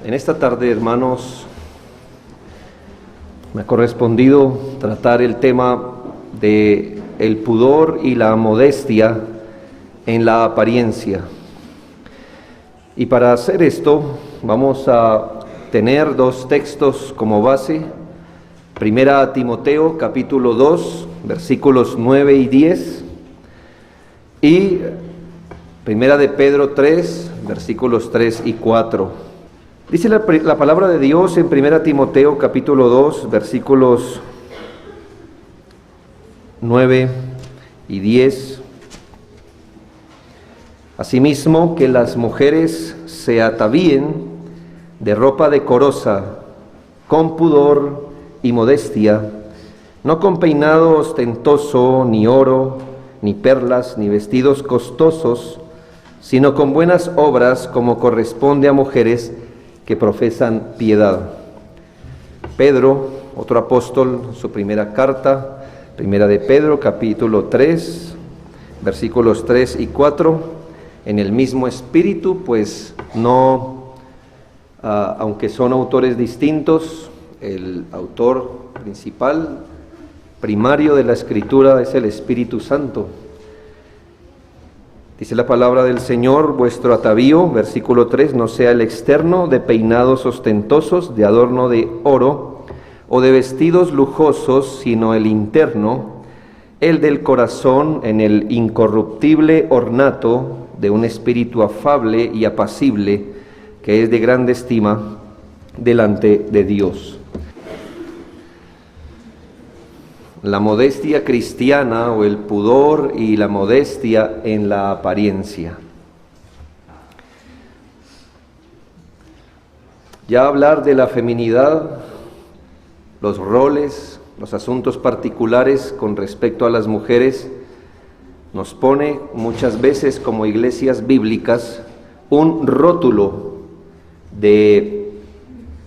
En esta tarde, hermanos, me ha correspondido tratar el tema de el pudor y la modestia en la apariencia. Y para hacer esto, vamos a tener dos textos como base. Primera Timoteo, capítulo 2, versículos 9 y 10. Y Primera de Pedro 3, versículos 3 y 4. Dice la palabra de Dios en 1 Timoteo capítulo 2, versículos 9 y 10. Asimismo, que las mujeres se atavíen de ropa decorosa, con pudor y modestia, no con peinado ostentoso, ni oro, ni perlas, ni vestidos costosos, sino con buenas obras, como corresponde a mujeres que profesan piedad. Pedro, otro apóstol, su primera carta, Primera de Pedro, capítulo 3, versículos 3 y 4, en el mismo espíritu, pues no, aunque son autores distintos, el autor principal, primario de la Escritura es el Espíritu Santo. Dice la palabra del Señor: vuestro atavío, versículo 3, no sea el externo de peinados ostentosos, de adorno de oro o de vestidos lujosos, sino el interno, el del corazón, en el incorruptible ornato de un espíritu afable y apacible, que es de grande estima delante de Dios. La modestia cristiana, o el pudor y la modestia en la apariencia. Ya hablar de la feminidad, los roles, los asuntos particulares con respecto a las mujeres, nos pone muchas veces como iglesias bíblicas un rótulo de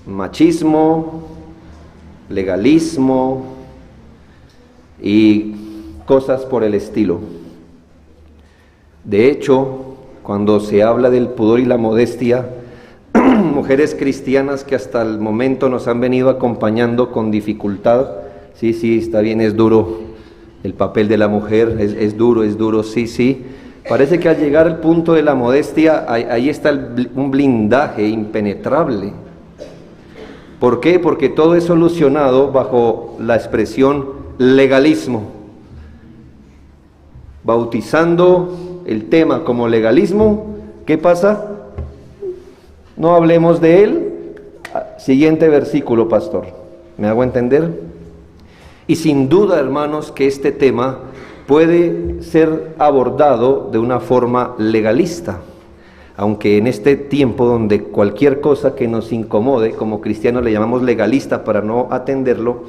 machismo, legalismo y cosas por el estilo. De hecho, cuando se habla del pudor y la modestia, mujeres cristianas que hasta el momento nos han venido acompañando con dificultad, sí, está bien, es duro el papel de la mujer, es duro, sí, parece que al llegar al punto de la modestia, ahí está un blindaje impenetrable. ¿Por qué? Porque todo es solucionado bajo la expresión legalismo, bautizando el tema como legalismo. ¿Qué pasa? No hablemos de él. Siguiente versículo, pastor. ¿Me hago entender? Y sin duda, hermanos, que este tema puede ser abordado de una forma legalista, aunque en este tiempo donde cualquier cosa que nos incomode, como cristianos le llamamos legalista para no atenderlo,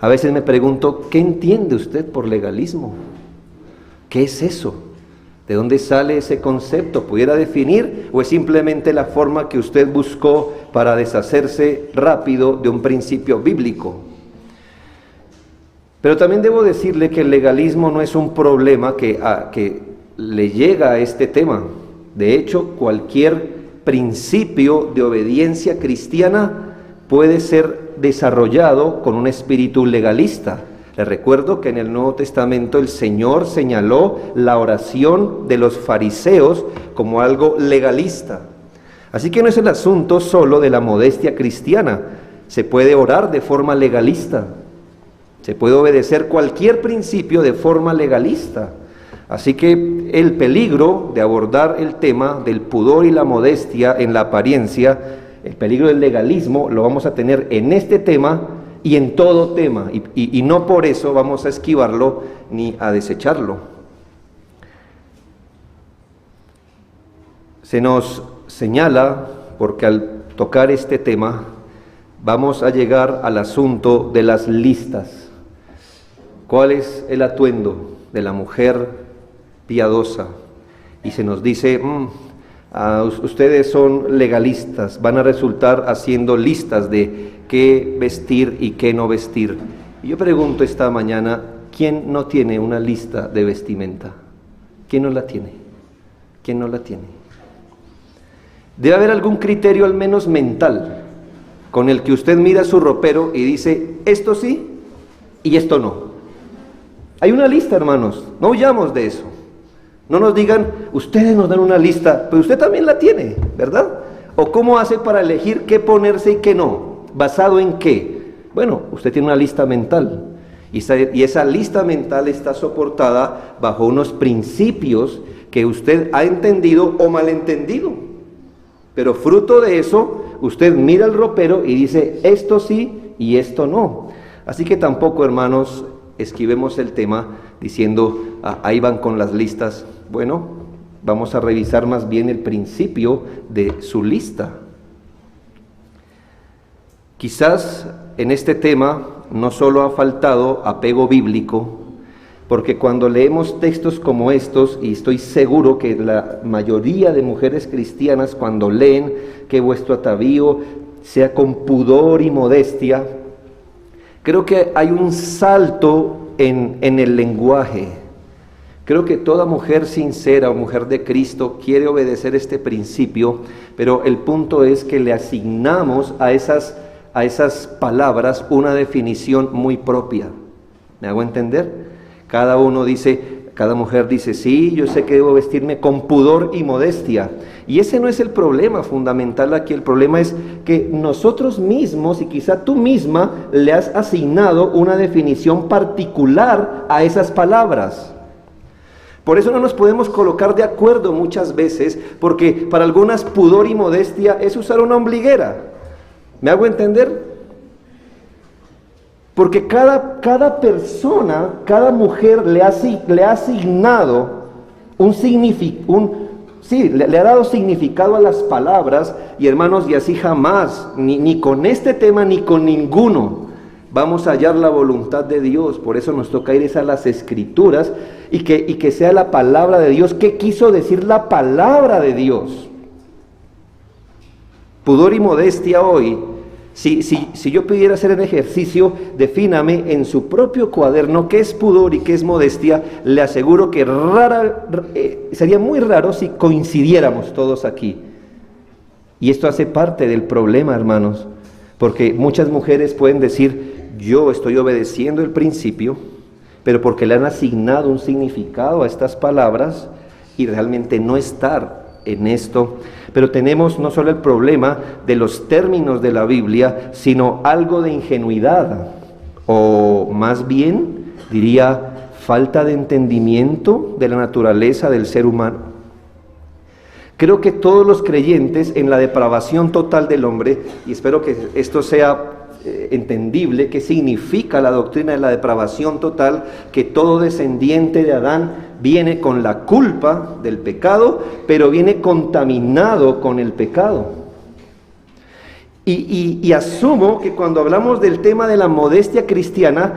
a veces me pregunto, ¿qué entiende usted por legalismo? ¿Qué es eso? ¿De dónde sale ese concepto? ¿Pudiera definir o es simplemente la forma que usted buscó para deshacerse rápido de un principio bíblico? Pero también debo decirle que el legalismo no es un problema que le llega a este tema. De hecho, cualquier principio de obediencia cristiana puede ser desarrollado con un espíritu legalista. Les recuerdo que en el Nuevo Testamento el Señor señaló la oración de los fariseos como algo legalista. Así que no es el asunto solo de la modestia cristiana. Se puede orar de forma legalista. Se puede obedecer cualquier principio de forma legalista. Así que el peligro de abordar el tema del pudor y la modestia en la apariencia, el peligro del legalismo, lo vamos a tener en este tema y en todo tema, y no por eso vamos a esquivarlo ni a desecharlo. Se nos señala, porque al tocar este tema, vamos a llegar al asunto de las listas. ¿Cuál es el atuendo de la mujer piadosa? Y se nos dice, ustedes son legalistas, van a resultar haciendo listas de qué vestir y qué no vestir. Y yo pregunto esta mañana, ¿quién no tiene una lista de vestimenta? ¿Quién no la tiene? ¿Quién no la tiene? Debe haber algún criterio al menos mental con el que usted mira su ropero y dice, esto sí y esto no. Hay una lista, hermanos, no huyamos de eso. No nos digan, ustedes nos dan una lista, pero usted también la tiene, ¿verdad? ¿O cómo hace para elegir qué ponerse y qué no? ¿Basado en qué? Bueno, usted tiene una lista mental. Y esa lista mental está soportada bajo unos principios que usted ha entendido o malentendido. Pero fruto de eso, usted mira el ropero y dice, esto sí y esto no. Así que tampoco, hermanos, esquivemos el tema diciendo, ahí van con las listas. Bueno, vamos a revisar más bien el principio de su lista. Quizás en este tema no solo ha faltado apego bíblico, porque cuando leemos textos como estos, y estoy seguro que la mayoría de mujeres cristianas cuando leen que vuestro atavío sea con pudor y modestia, creo que hay un salto en el lenguaje. Creo que toda mujer sincera o mujer de Cristo quiere obedecer este principio, pero el punto es que le asignamos a esas palabras una definición muy propia. ¿Me hago entender? Cada mujer dice, sí, yo sé que debo vestirme con pudor y modestia. Y ese no es el problema fundamental aquí. El problema es que nosotros mismos, y quizá tú misma, le has asignado una definición particular a esas palabras. Por eso no nos podemos colocar de acuerdo muchas veces, porque para algunas pudor y modestia es usar una ombliguera. ¿Me hago entender? Porque cada persona, cada mujer le ha asignado le ha dado significado a las palabras, y hermanos, y así jamás, ni con este tema ni con ninguno, vamos a hallar la voluntad de Dios. Por eso nos toca ir a las Escrituras y que sea la palabra de Dios. ¿Qué quiso decir la palabra de Dios? Pudor y modestia hoy. Si yo pudiera hacer el ejercicio, defíname en su propio cuaderno qué es pudor y qué es modestia. Le aseguro que sería muy raro si coincidiéramos todos aquí. Y esto hace parte del problema, hermanos, porque muchas mujeres pueden decir, yo estoy obedeciendo el principio, pero porque le han asignado un significado a estas palabras y realmente no estar en esto. Pero tenemos no solo el problema de los términos de la Biblia, sino algo de ingenuidad, o más bien, diría, falta de entendimiento de la naturaleza del ser humano. Creo que todos los creyentes en la depravación total del hombre, y espero que esto sea entendible, qué significa la doctrina de la depravación total, que todo descendiente de Adán viene con la culpa del pecado, pero viene contaminado con el pecado. Y asumo que cuando hablamos del tema de la modestia cristiana,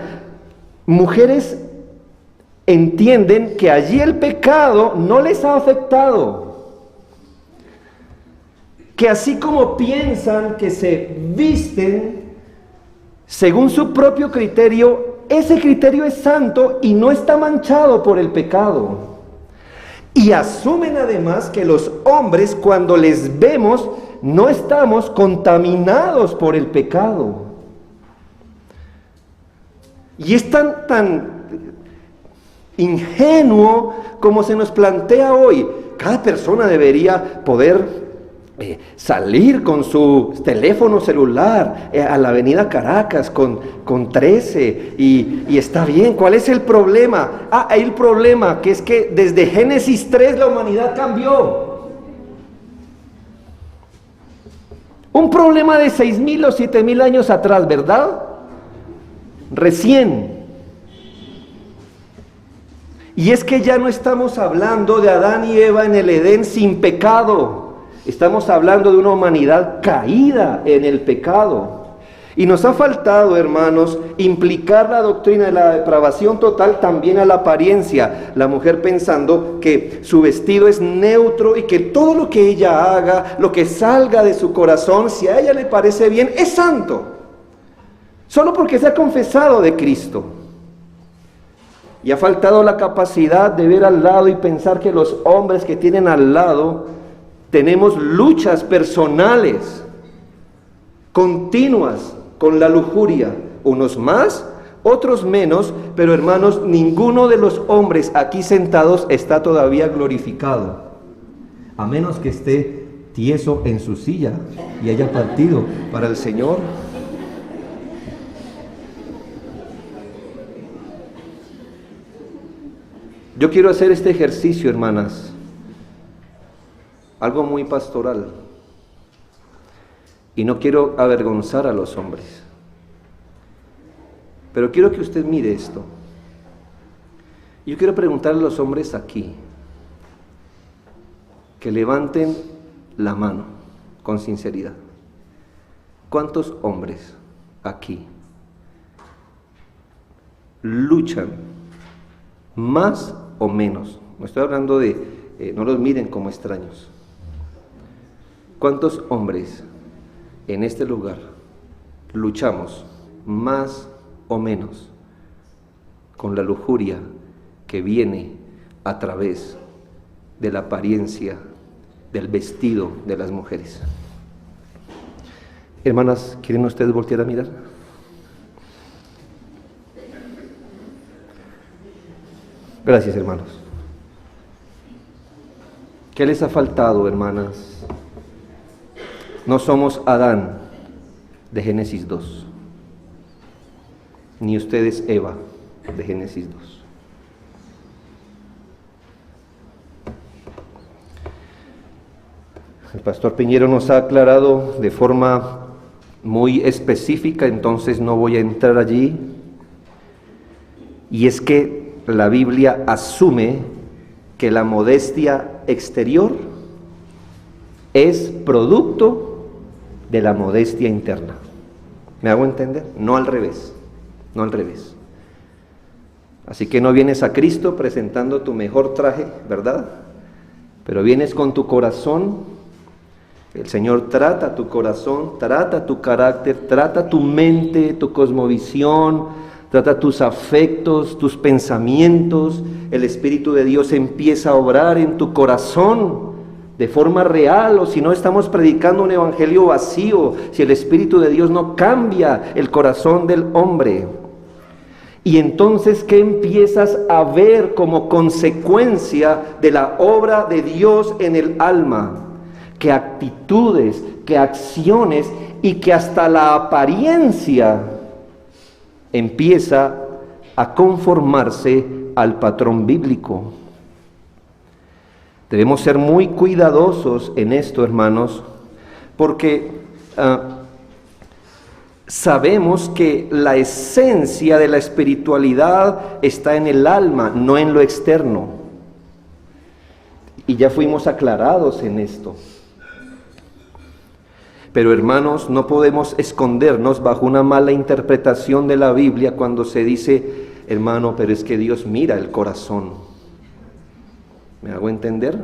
mujeres entienden que allí el pecado no les ha afectado. Que así como piensan que se visten según su propio criterio, ese criterio es santo y no está manchado por el pecado. Y asumen además que los hombres, cuando les vemos, no estamos contaminados por el pecado. Y es tan ingenuo como se nos plantea hoy. Cada persona debería poder salir con su teléfono celular a la avenida Caracas con 13 y está bien. ¿Cuál es el problema? Hay el problema que es que desde Génesis 3 la humanidad cambió. Un problema de 6,000 o 7,000 años atrás, ¿verdad? Recién. Y es que ya no estamos hablando de Adán y Eva en el Edén sin pecado. Estamos hablando de una humanidad caída en el pecado. Y nos ha faltado, hermanos, implicar la doctrina de la depravación total también a la apariencia. La mujer pensando que su vestido es neutro y que todo lo que ella haga, lo que salga de su corazón, si a ella le parece bien, es santo. Solo porque se ha confesado de Cristo. Y ha faltado la capacidad de ver al lado y pensar que los hombres que tienen al lado tenemos luchas personales, continuas, con la lujuria, unos más, otros menos, pero hermanos, ninguno de los hombres aquí sentados está todavía glorificado, a menos que esté tieso en su silla y haya partido para el Señor. Yo quiero hacer este ejercicio, hermanas, algo muy pastoral, y no quiero avergonzar a los hombres, pero quiero que usted mire esto. Yo quiero preguntarle a los hombres aquí, que levanten la mano con sinceridad. ¿Cuántos hombres aquí luchan más o menos? No estoy hablando de, no los miren como extraños. ¿Cuántos hombres en este lugar luchamos más o menos con la lujuria que viene a través de la apariencia del vestido de las mujeres? Hermanas, ¿quieren ustedes voltear a mirar? Gracias, hermanos. ¿Qué les ha faltado, hermanas? No somos Adán de Génesis 2, ni ustedes Eva de Génesis 2. El pastor Piñero nos ha aclarado de forma muy específica, entonces no voy a entrar allí. Y es que la Biblia asume que la modestia exterior es producto de la modestia interna. ¿Me hago entender? No al revés, no al revés. Así que no vienes a Cristo presentando tu mejor traje, ¿verdad? Pero vienes con tu corazón. El Señor trata tu corazón, trata tu carácter, trata tu mente, tu cosmovisión, trata tus afectos, tus pensamientos. El Espíritu de Dios empieza a obrar en tu corazón de forma real, o si no estamos predicando un evangelio vacío, si el Espíritu de Dios no cambia el corazón del hombre. Y entonces, ¿qué empiezas a ver como consecuencia de la obra de Dios en el alma? Que actitudes, que acciones y que hasta la apariencia empieza a conformarse al patrón bíblico. Debemos ser muy cuidadosos en esto, hermanos, porque sabemos que la esencia de la espiritualidad está en el alma, no en lo externo. Y ya fuimos aclarados en esto. Pero hermanos, no podemos escondernos bajo una mala interpretación de la Biblia cuando se dice, hermano, pero es que Dios mira el corazón. ¿Me hago entender?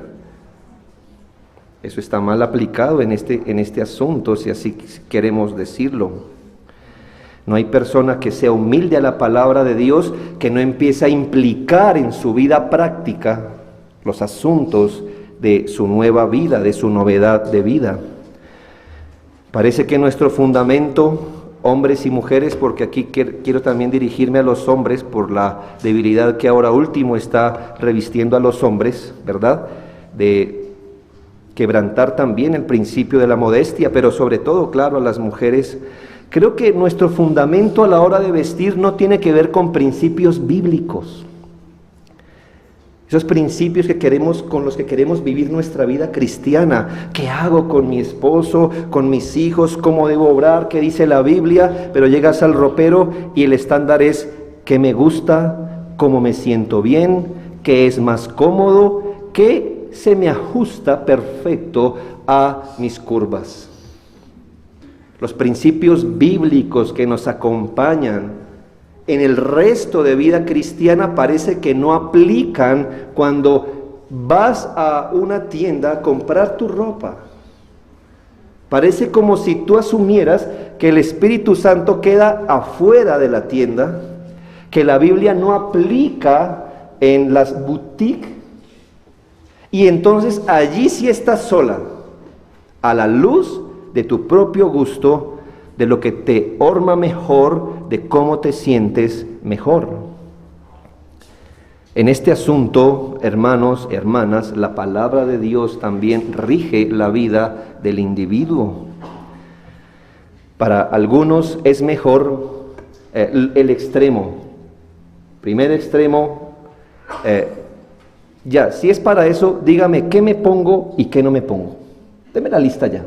Eso está mal aplicado en este asunto, si así queremos decirlo. No hay persona que sea humilde a la palabra de Dios que no empiece a implicar en su vida práctica los asuntos de su nueva vida, de su novedad de vida. Parece que nuestro fundamento, hombres y mujeres, porque aquí quiero también dirigirme a los hombres por la debilidad que ahora último está revistiendo a los hombres, ¿verdad? De quebrantar también el principio de la modestia, pero sobre todo, claro, a las mujeres. Creo que nuestro fundamento a la hora de vestir no tiene que ver con principios bíblicos. Esos principios con los que queremos vivir nuestra vida cristiana. ¿Qué hago con mi esposo, con mis hijos? ¿Cómo debo obrar? ¿Qué dice la Biblia? Pero llegas al ropero y el estándar es ¿qué me gusta? ¿Cómo me siento bien? ¿Qué es más cómodo? ¿Qué se me ajusta perfecto a mis curvas? Los principios bíblicos que nos acompañan en el resto de vida cristiana parece que no aplican cuando vas a una tienda a comprar tu ropa. Parece como si tú asumieras que el Espíritu Santo queda afuera de la tienda, que la Biblia no aplica en las boutiques, y entonces allí sí estás sola. a la luz de tu propio gusto, de lo que te orma mejor, de cómo te sientes mejor. En este asunto, hermanos, hermanas, la palabra de Dios también rige la vida del individuo. Para algunos es mejor el extremo. Primer extremo, ya, si es para eso, dígame qué me pongo y qué no me pongo. Deme la lista ya.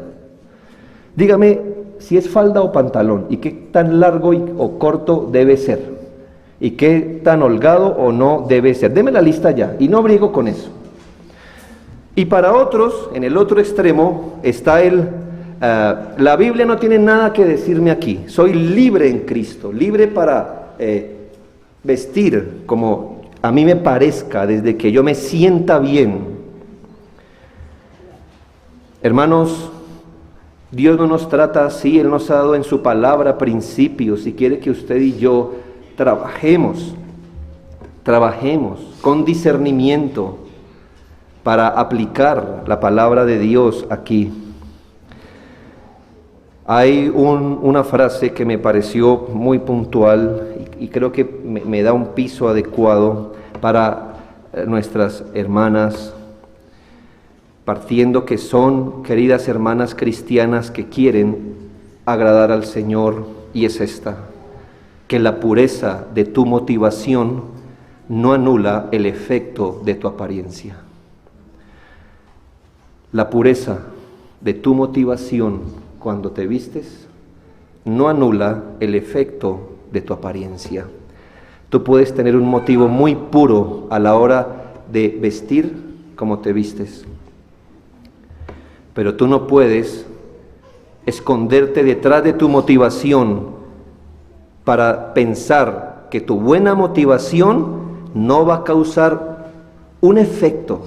Dígame si es falda o pantalón y qué tan largo o corto debe ser y qué tan holgado o no debe ser. Deme la lista ya y no brigo con eso. Y para otros, en el otro extremo, está la Biblia no tiene nada que decirme aquí. Soy libre en Cristo, libre para vestir como a mí me parezca, desde que yo me sienta bien. Hermanos, Dios no nos trata así. Él nos ha dado en su palabra principios y quiere que usted y yo trabajemos con discernimiento para aplicar la palabra de Dios aquí. Hay una frase que me pareció muy puntual y creo que me da un piso adecuado para nuestras hermanas, partiendo que son queridas hermanas cristianas que quieren agradar al Señor, y es esta: que la pureza de tu motivación no anula el efecto de tu apariencia. La pureza de tu motivación cuando te vistes no anula el efecto de tu apariencia. Tú puedes tener un motivo muy puro a la hora de vestir como te vistes, pero tú no puedes esconderte detrás de tu motivación para pensar que tu buena motivación no va a causar un efecto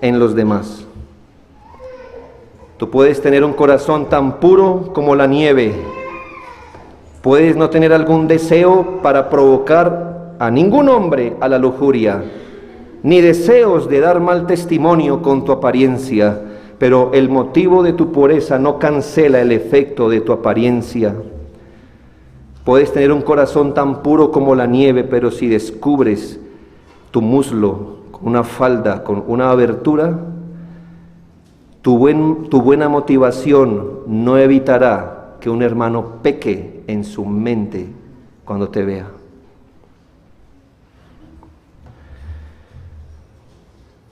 en los demás. Tú puedes tener un corazón tan puro como la nieve, puedes no tener algún deseo para provocar a ningún hombre a la lujuria, ni deseos de dar mal testimonio con tu apariencia, pero el motivo de tu pureza no cancela el efecto de tu apariencia. Puedes tener un corazón tan puro como la nieve, pero si descubres tu muslo con una falda, con una abertura, tu buena motivación no evitará que un hermano peque en su mente cuando te vea.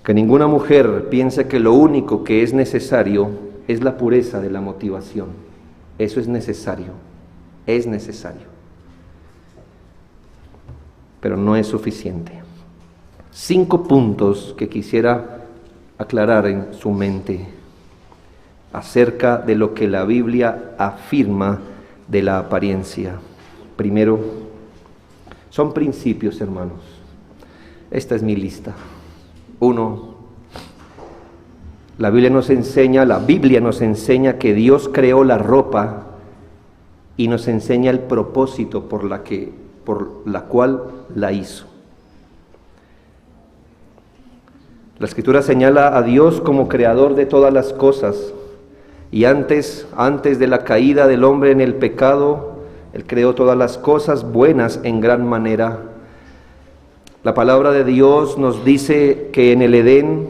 Que ninguna mujer piense que lo único que es necesario es la pureza de la motivación. Eso es necesario, pero no es suficiente. 5 puntos que quisiera aclarar en su mente acerca de lo que la Biblia afirma de la apariencia. Primero, son principios, hermanos. Esta es mi lista. 1. La Biblia nos enseña que Dios creó la ropa y nos enseña el propósito por la cual la hizo. La Escritura señala a Dios como creador de todas las cosas, y antes de la caída del hombre en el pecado, Él creó todas las cosas buenas en gran manera. La palabra de Dios nos dice que en el Edén,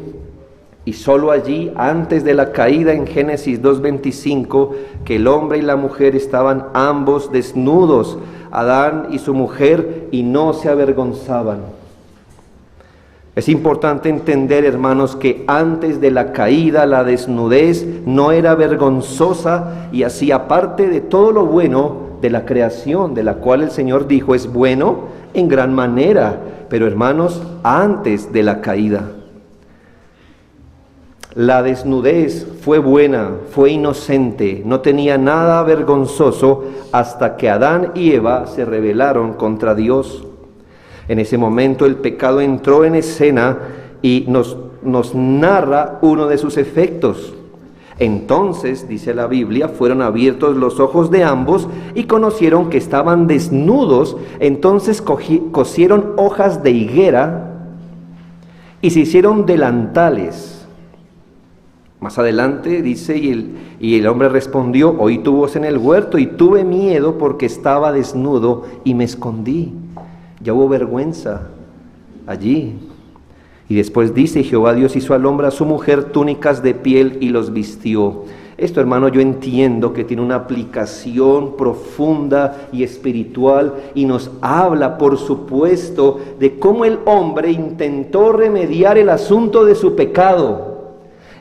y solo allí, antes de la caída, en Génesis 2:25, que el hombre y la mujer estaban ambos desnudos, Adán y su mujer, y no se avergonzaban. Es importante entender, hermanos, que antes de la caída la desnudez no era vergonzosa y hacía parte de todo lo bueno de la creación, de la cual el Señor dijo es bueno en gran manera, pero hermanos, antes de la caída. La desnudez fue buena, fue inocente, no tenía nada vergonzoso hasta que Adán y Eva se rebelaron contra Dios. En ese momento el pecado entró en escena y nos narra uno de sus efectos. Entonces, dice la Biblia, fueron abiertos los ojos de ambos y conocieron que estaban desnudos. Entonces cosieron hojas de higuera y se hicieron delantales. Más adelante dice, y el hombre respondió, oí tu voz en el huerto y tuve miedo porque estaba desnudo y me escondí. Ya hubo vergüenza allí. Y después dice, Jehová Dios hizo al hombre a su mujer túnicas de piel y los vistió. Esto, hermano, yo entiendo que tiene una aplicación profunda y espiritual y nos habla, por supuesto, de cómo el hombre intentó remediar el asunto de su pecado.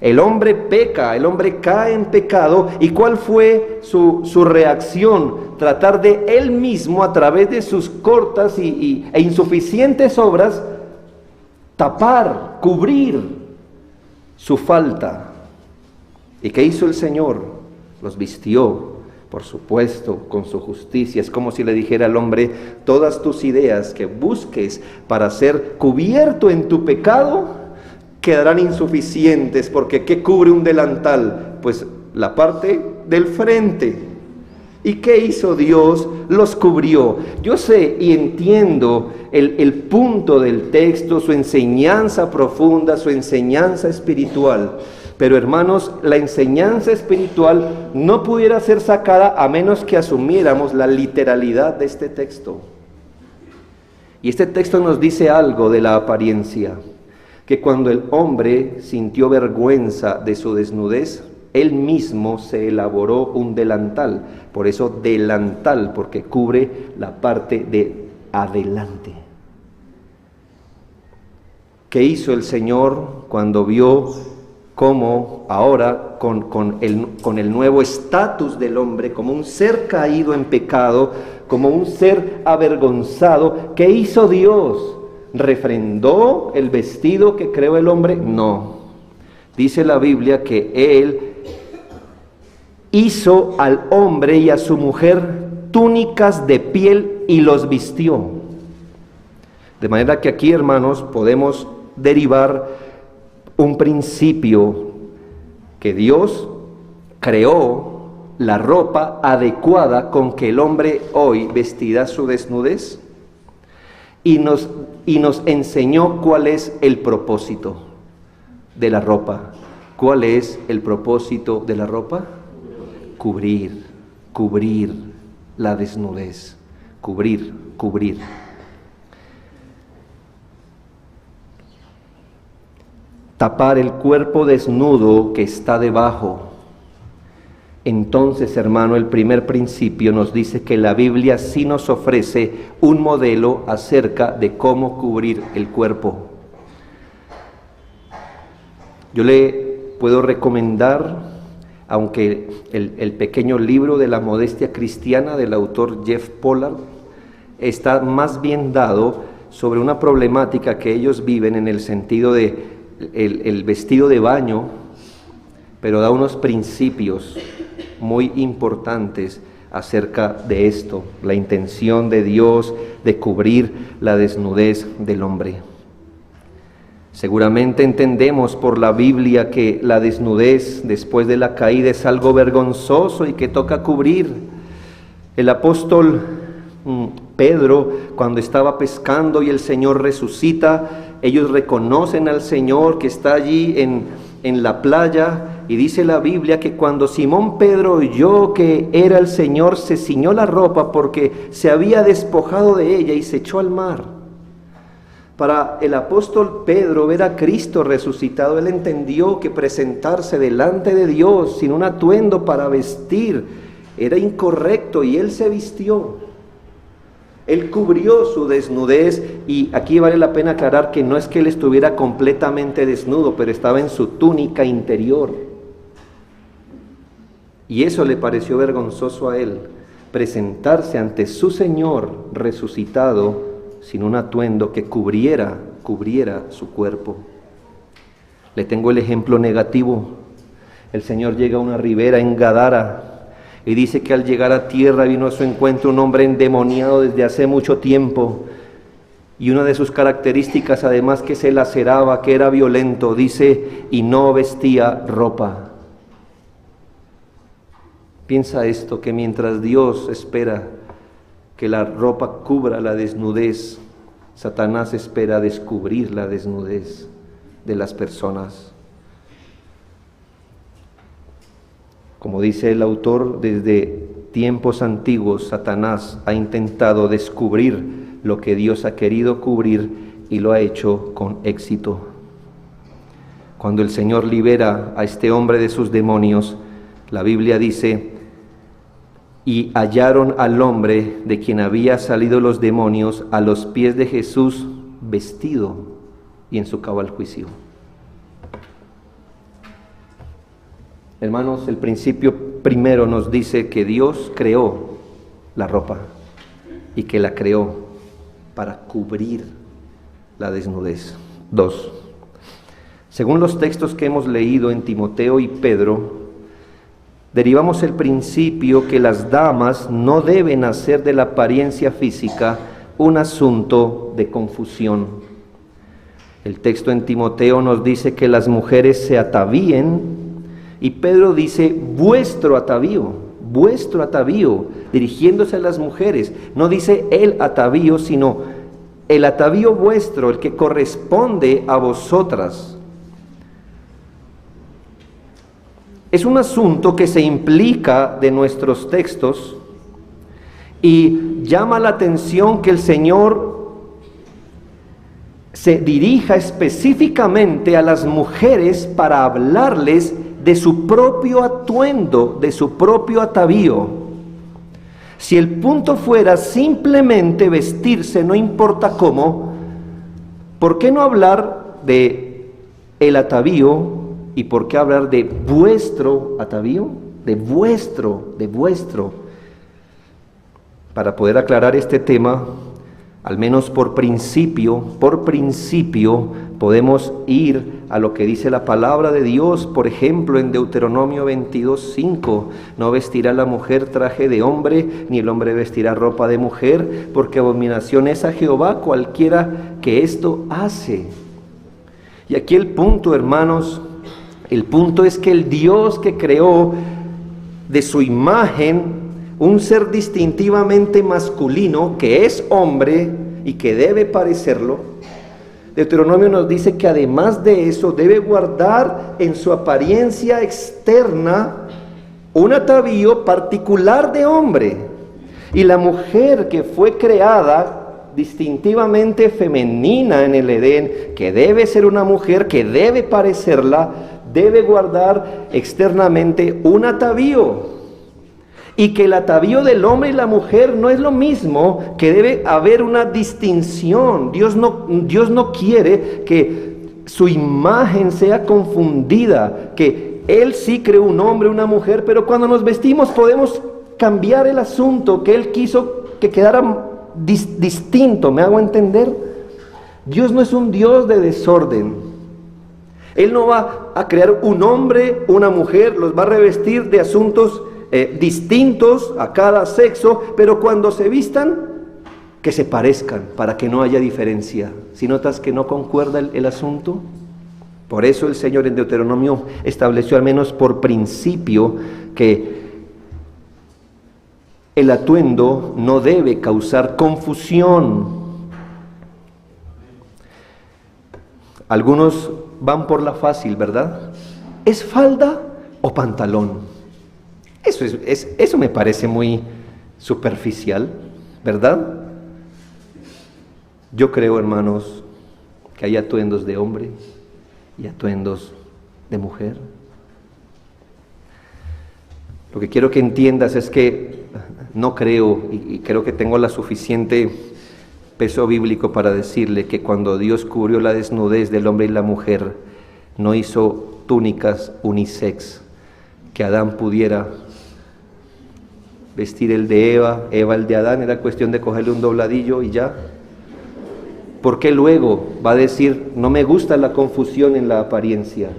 El hombre peca, el hombre cae en pecado, ¿y cuál fue su reacción? Tratar de él mismo, a través de sus cortas e insuficientes obras, tapar, cubrir su falta. ¿Y qué hizo el Señor? Los vistió, por supuesto, con su justicia. Es como si le dijera al hombre, todas tus ideas que busques para ser cubierto en tu pecado quedarán insuficientes, porque ¿qué cubre un delantal? Pues la parte del frente. ¿Y qué hizo Dios? Los cubrió. Yo sé y entiendo el punto del texto, su enseñanza profunda, su enseñanza espiritual. Pero hermanos, la enseñanza espiritual no pudiera ser sacada a menos que asumiéramos la literalidad de este texto. Y este texto nos dice algo de la apariencia, que cuando el hombre sintió vergüenza de su desnudez, él mismo se elaboró un delantal. Por eso delantal, porque cubre la parte de adelante. ¿Qué hizo el Señor cuando vio cómo ahora con el nuevo estatus del hombre, como un ser caído en pecado, como un ser avergonzado? ¿Qué hizo Dios? ¿Refrendó el vestido que creó el hombre? No. Dice la Biblia que Él hizo al hombre y a su mujer túnicas de piel y los vistió. De manera que aquí, hermanos, podemos derivar un principio, que Dios creó la ropa adecuada con que el hombre hoy vestirá su desnudez, y nos enseñó cuál es el propósito de la ropa. ¿Cuál es el propósito de la ropa? Cubrir la desnudez, cubrir. Tapar el cuerpo desnudo que está debajo. Entonces, hermano, el primer principio nos dice que la Biblia sí nos ofrece un modelo acerca de cómo cubrir el cuerpo. Yo le puedo recomendar, aunque el pequeño libro de la modestia cristiana del autor Jeff Pollard está más bien dado sobre una problemática que ellos viven en el sentido de el vestido de baño, pero da unos principios muy importantes acerca de esto, la intención de Dios de cubrir la desnudez del hombre. Seguramente entendemos por la Biblia que la desnudez después de la caída es algo vergonzoso y que toca cubrir. El apóstol Pedro, cuando estaba pescando y el Señor resucita, ellos reconocen al Señor que está allí en la playa, y dice la Biblia que cuando Simón Pedro oyó que era el Señor, se ciñó la ropa porque se había despojado de ella y se echó al mar. Para el apóstol Pedro, ver a Cristo resucitado, él entendió que presentarse delante de Dios sin un atuendo para vestir era incorrecto, y él se vistió. Él cubrió su desnudez, y aquí vale la pena aclarar que no es que él estuviera completamente desnudo, pero estaba en su túnica interior. Y eso le pareció vergonzoso a él, presentarse ante su Señor resucitado sin un atuendo que cubriera su cuerpo. Le tengo el ejemplo negativo. El Señor llega a una ribera en Gadara, y dice que al llegar a tierra vino a su encuentro un hombre endemoniado desde hace mucho tiempo. Y una de sus características, además, que se laceraba, que era violento, dice, y no vestía ropa. Piensa esto, que mientras Dios espera que la ropa cubra la desnudez, Satanás espera descubrir la desnudez de las personas. Como dice el autor, desde tiempos antiguos Satanás ha intentado descubrir lo que Dios ha querido cubrir y lo ha hecho con éxito. Cuando el Señor libera a este hombre de sus demonios, la Biblia dice: y hallaron al hombre de quien había salido los demonios a los pies de Jesús, vestido y en su cabal juicio. Hermanos, el principio primero nos dice que Dios creó la ropa y que la creó para cubrir la desnudez. 2. Según los textos que hemos leído en Timoteo y Pedro, derivamos el principio que las damas no deben hacer de la apariencia física un asunto de confusión. El texto en Timoteo nos dice que las mujeres se atavíen, y Pedro dice vuestro atavío, dirigiéndose a las mujeres. No dice el atavío, sino el atavío vuestro, el que corresponde a vosotras. Es un asunto que se implica de nuestros textos y llama la atención que el Señor se dirija específicamente a las mujeres para hablarles de su propio atuendo, de su propio atavío. Si el punto fuera simplemente vestirse, no importa cómo, ¿por qué no hablar de el atavío? ¿Y por qué hablar de vuestro atavío? De vuestro. Para poder aclarar este tema, al menos por principio, podemos ir a lo que dice la palabra de Dios. Por ejemplo, en Deuteronomio 22:5, no vestirá la mujer traje de hombre, ni el hombre vestirá ropa de mujer, porque abominación es a Jehová cualquiera que esto hace. Y aquí el punto, hermanos, el punto es que el Dios que creó de su imagen un ser distintivamente masculino, que es hombre y que debe parecerlo, Deuteronomio nos dice que además de eso debe guardar en su apariencia externa un atavío particular de hombre. Y la mujer que fue creada distintivamente femenina en el Edén, que debe ser una mujer, que debe parecerla, debe guardar externamente un atavío. Y que el atavío del hombre y la mujer no es lo mismo, que debe haber una distinción. Dios no quiere que su imagen sea confundida, que Él sí creó un hombre, una mujer, pero cuando nos vestimos podemos cambiar el asunto, que Él quiso que quedara distinto. ¿Me hago entender? Dios no es un Dios de desorden. Él no va a crear un hombre, una mujer, los va a revestir de asuntos distintos a cada sexo, pero cuando se vistan, que se parezcan, para que no haya diferencia. Si notas que no concuerda el asunto, por eso el Señor en Deuteronomio estableció, al menos por principio, que el atuendo no debe causar confusión. Algunos van por la fácil, ¿verdad? ¿Es falda o pantalón? Eso me parece muy superficial, ¿verdad? Yo creo, hermanos, que hay atuendos de hombre y atuendos de mujer. Lo que quiero que entiendas es que no creo, y creo que tengo la suficiente peso bíblico para decirle que cuando Dios cubrió la desnudez del hombre y la mujer, no hizo túnicas unisex, que Adán pudiera vestir el de Eva el de Adán, era cuestión de cogerle un dobladillo y ya. ¿Por qué luego va a decir, no me gusta la confusión en la apariencia?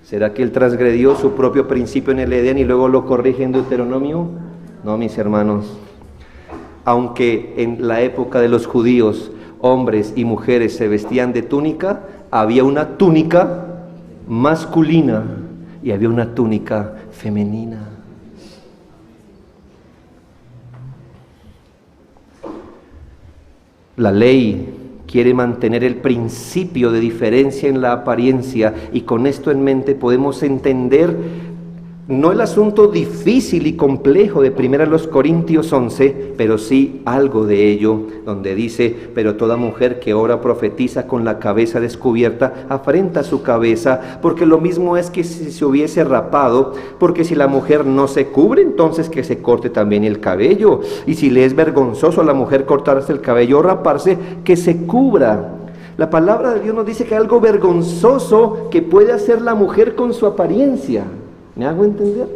¿Será que él transgredió su propio principio en el Edén y luego lo corrige en Deuteronomio? No, mis hermanos. Aunque en la época de los judíos hombres y mujeres se vestían de túnica, había una túnica masculina y había una túnica femenina. La ley quiere mantener el principio de diferencia en la apariencia, y con esto en mente podemos entender No el asunto difícil y complejo de 1 Corintios 11, pero sí algo de ello, donde dice: pero toda mujer que ora o profetiza con la cabeza descubierta, afrenta su cabeza, porque lo mismo es que si se hubiese rapado, porque si la mujer no se cubre, entonces que se corte también el cabello, y si le es vergonzoso a la mujer cortarse el cabello o raparse, que se cubra. La palabra de Dios nos dice que hay algo vergonzoso que puede hacer la mujer con su apariencia. ¿Me hago entender?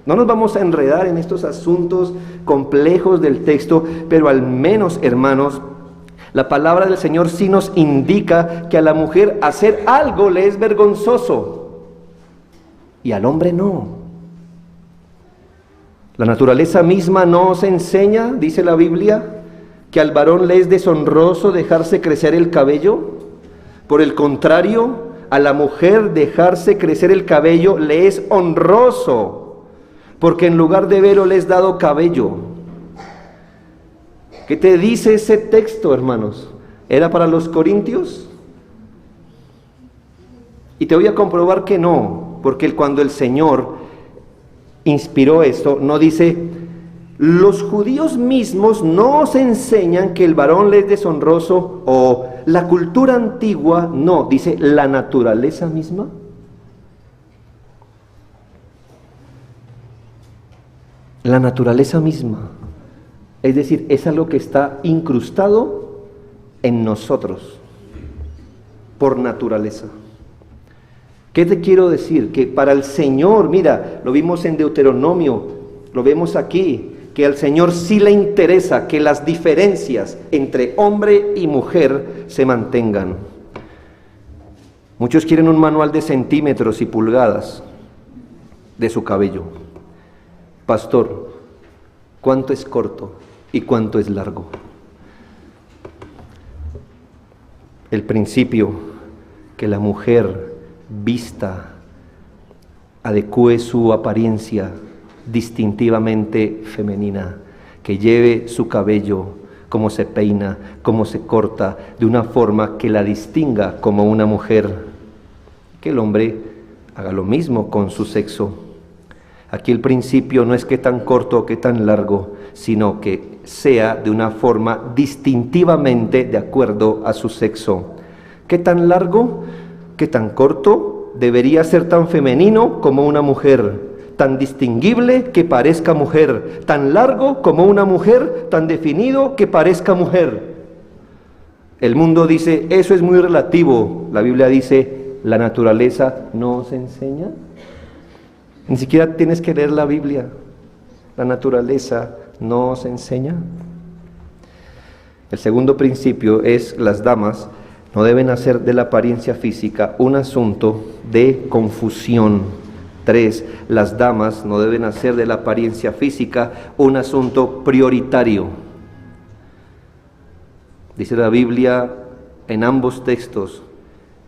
No nos vamos a enredar en estos asuntos complejos del texto, pero al menos, hermanos, la palabra del Señor sí nos indica que a la mujer hacer algo le es vergonzoso y al hombre no. La naturaleza misma nos enseña, dice la Biblia, que al varón le es deshonroso dejarse crecer el cabello. Por el contrario, a la mujer dejarse crecer el cabello le es honroso, porque en lugar de velo le es dado cabello. ¿Qué te dice ese texto, hermanos? ¿Era para los corintios? Y te voy a comprobar que no, porque cuando el Señor inspiró esto, no dice: los judíos mismos nos enseñan que el varón le es deshonroso, o la cultura antigua, no, dice la naturaleza misma. La naturaleza misma, es decir, es algo que está incrustado en nosotros, por naturaleza. ¿Qué te quiero decir? Que para el Señor, mira, lo vimos en Deuteronomio, lo vemos aquí, que al Señor sí le interesa que las diferencias entre hombre y mujer se mantengan. Muchos quieren un manual de centímetros y pulgadas de su cabello. Pastor, ¿cuánto es corto y cuánto es largo? El principio que la mujer vista, adecúe su apariencia distintivamente femenina, que lleve su cabello, cómo se peina, cómo se corta, de una forma que la distinga como una mujer. Que el hombre haga lo mismo con su sexo. Aquí el principio no es qué tan corto o qué tan largo, sino que sea de una forma distintivamente de acuerdo a su sexo. ¿Qué tan largo? ¿Qué tan corto? Debería ser tan femenino como una mujer, tan distinguible que parezca mujer, tan largo como una mujer, tan definido que parezca mujer. El mundo dice, eso es muy relativo. La Biblia dice, la naturaleza nos enseña. Ni siquiera tienes que leer la Biblia. La naturaleza nos enseña. El segundo principio es: las damas no deben hacer de la apariencia física un asunto de confusión. 3. Las damas no deben hacer de la apariencia física un asunto prioritario. Dice la Biblia en ambos textos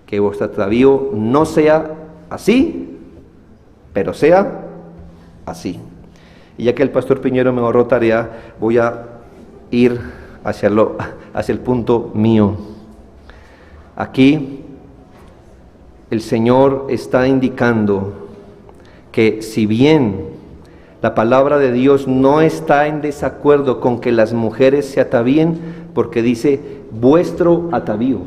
que vuestro atavío no sea así, pero sea así. Y ya que el pastor Piñero me ahorró tarea, voy a ir hacia el punto mío. Aquí el Señor está indicando que si bien la palabra de Dios no está en desacuerdo con que las mujeres se atavíen, porque dice vuestro atavío.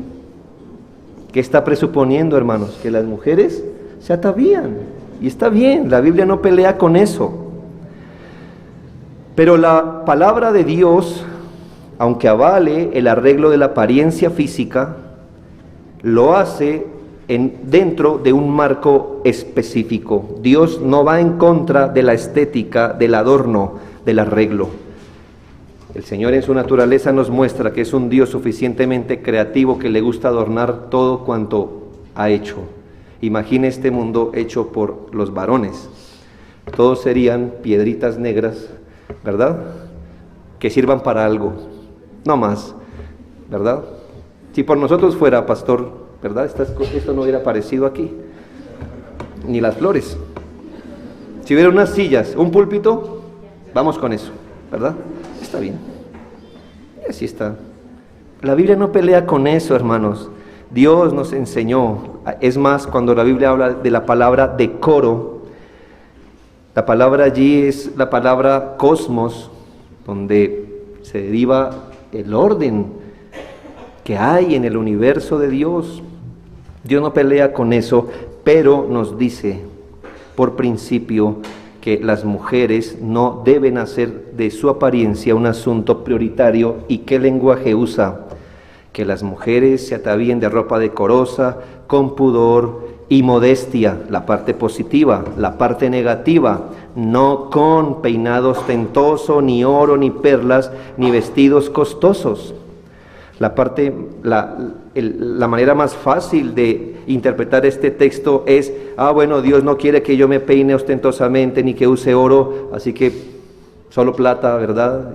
¿Qué está presuponiendo, hermanos? Que las mujeres se atavían, y está bien, la Biblia no pelea con eso. Pero la palabra de Dios, aunque avale el arreglo de la apariencia física, lo hace dentro de un marco específico. Dios no va en contra de la estética, del adorno, del arreglo. El Señor en su naturaleza nos muestra que es un Dios suficientemente creativo que le gusta adornar todo cuanto ha hecho. Imagine este mundo hecho por los varones. Todos serían piedritas negras, ¿verdad? Que sirvan para algo, no más, ¿verdad? Si por nosotros fuera, pastor, ¿verdad? Esto no hubiera aparecido aquí, ni las flores. Si hubiera unas sillas, un púlpito, vamos con eso, ¿verdad? Está bien. Y así está. La Biblia no pelea con eso, hermanos. Dios nos enseñó. Es más, cuando la Biblia habla de la palabra decoro, La palabra allí es la palabra cosmos, donde se deriva el orden que hay en el universo de Dios. Dios no pelea con eso, pero nos dice por principio que las mujeres no deben hacer de su apariencia un asunto prioritario. ¿Y qué lenguaje usa? Que las mujeres se atavíen de ropa decorosa, con pudor y modestia, la parte positiva. La parte negativa, no con peinado ostentoso, ni oro, ni perlas, ni vestidos costosos. La manera más fácil de interpretar este texto es, bueno, Dios no quiere que yo me peine ostentosamente ni que use oro, así que solo plata, ¿verdad?